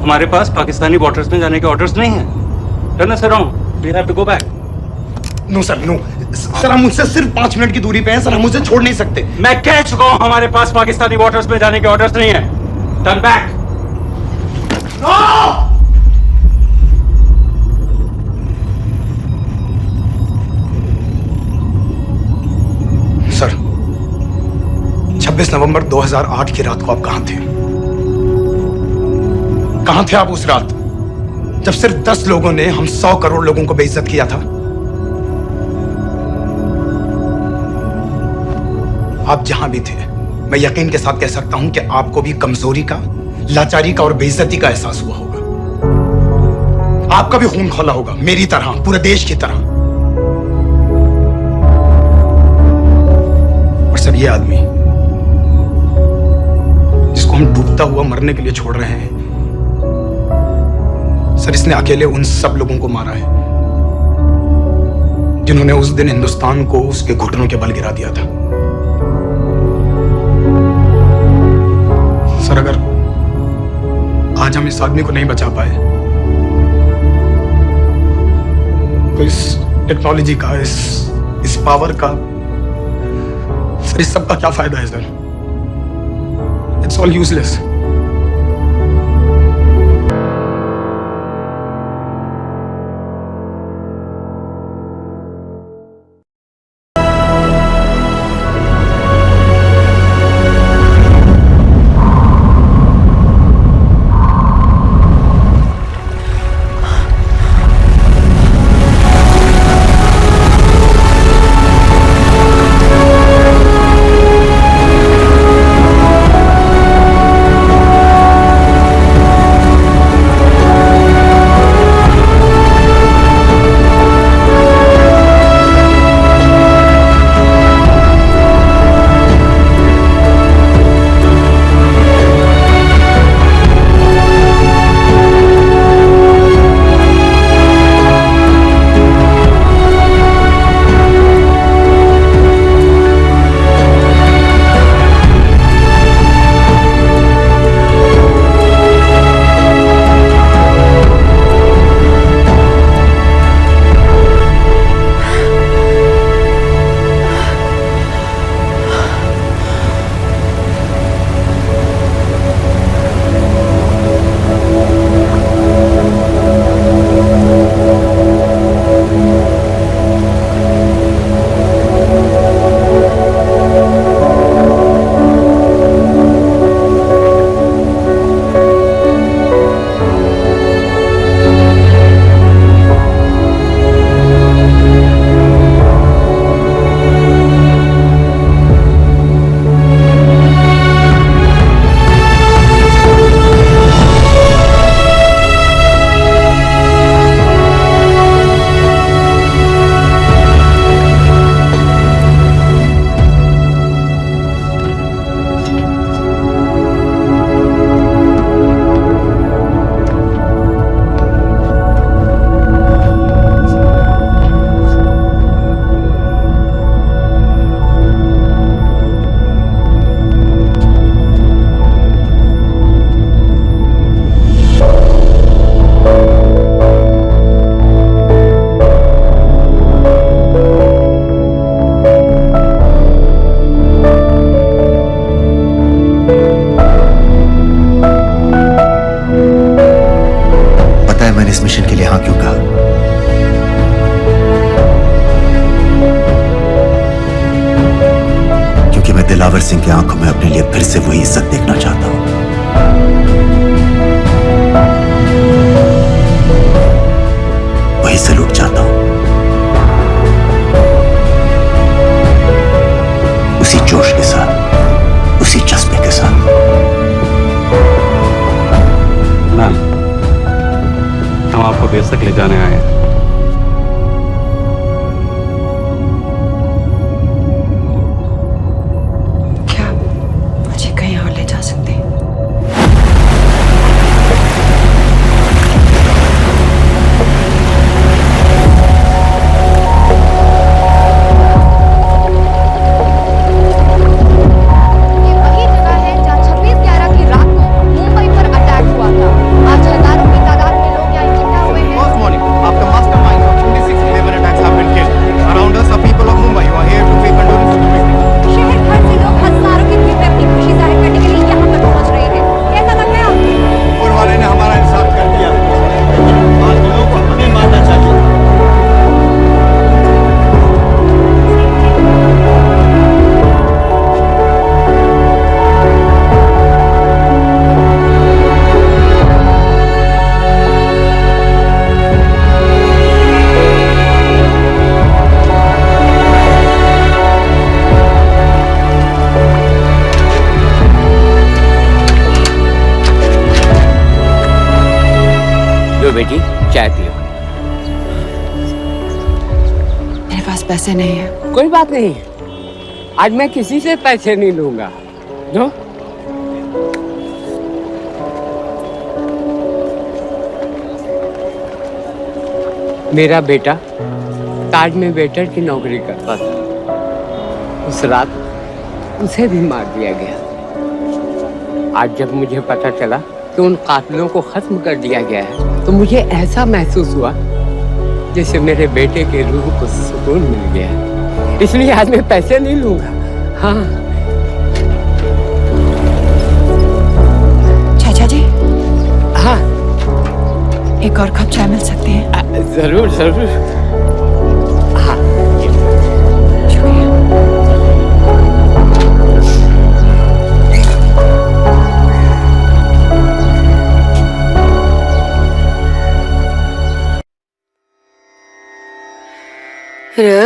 हमारे पास पाकिस्तानी वाटर्स में जाने के ऑर्डर्स नहीं है। Turn us around, we have to go back. No sir no, sir हम मुझसे सिर्फ 5 मिनट की दूरी पे हैं सर, हम उसे छोड़ नहीं सकते। मैं कह चुका हूं हमारे पास पाकिस्तानी वाटर्स में जाने के ऑर्डर्स नहीं है। Turn back. सर 26 नवंबर 2008 की रात को आप कहां थे? कहां थे आप उस रात जब सिर्फ 10 लोगों ने हम 100 करोड़ लोगों को बेइज्जत किया था? आप जहां भी थे, मैं यकीन के साथ कह सकता हूं कि आपको भी कमजोरी का, लाचारी का और बेइज्जती का एहसास हुआ होगा। आपका भी खून खौला होगा, मेरी तरह, पूरे देश की तरह। और सर ये आदमी जिसको हम डूबता हुआ मरने के लिए छोड़ रहे हैं, सर इसने अकेले उन सब लोगों को मारा है जिन्होंने उस दिन हिंदुस्तान को उसके घुटनों के बल गिरा दिया था। सर अगर आज हम इस आदमी को नहीं बचा पाए तो इस टेक्नोलॉजी का, इस पावर का, सर इस सब का क्या फायदा है sir? It's all useless. Singh की आंखों में अपने लिए फिर से वही इज्जत देखना चाहता हूं। वही सलूट चाहता हूं, उसी जोश के साथ, उसी जज्बे के साथ। मैम, हम आपको बेस तक ले जाने आए हैं। क्या मुझे कहीं और ले जा सकते हैं? वही जगह है जहाँ 26/11 की रात को मुंबई पर अटैक हुआ था। आज हजारों की तादाद में लोग यहाँ इकट्ठा हुए हैं। First morning, after masterminds of 26/11 attacks have been killed, around us are people of Mumbai who are here to pay condolence to the victims. शहर भर से लोग हजारों की भीड़ में अपनी खुशी जाहिर करने के लिए यहाँ पर पहुँच रहे हैं। कैसा लग रहा है आपको? ऊपर वाले ने हमारा इंसाफ कर दिया। बाकियों को हमें मानना चाहिए। लो बेटी, चाय पियो। मेरे पास पैसे नहीं है। कोई बात नहीं, आज मैं किसी से पैसे नहीं लूंगा। जो मेरा बेटा ताज में वेटर की नौकरी करता था। उस रात उसे भी मार दिया गया। आज जब मुझे पता चला कि उन कातिलों को खत्म कर दिया गया है, तो मुझे ऐसा महसूस हुआ जैसे मेरे बेटे के रूह को सुकून मिल गया है। इसलिए आज मैं पैसे नहीं लूंगा। हाँ चाचा जी, हाँ, एक और कप चाय मिल सकती है? जरूर जरूर। हाँ, रे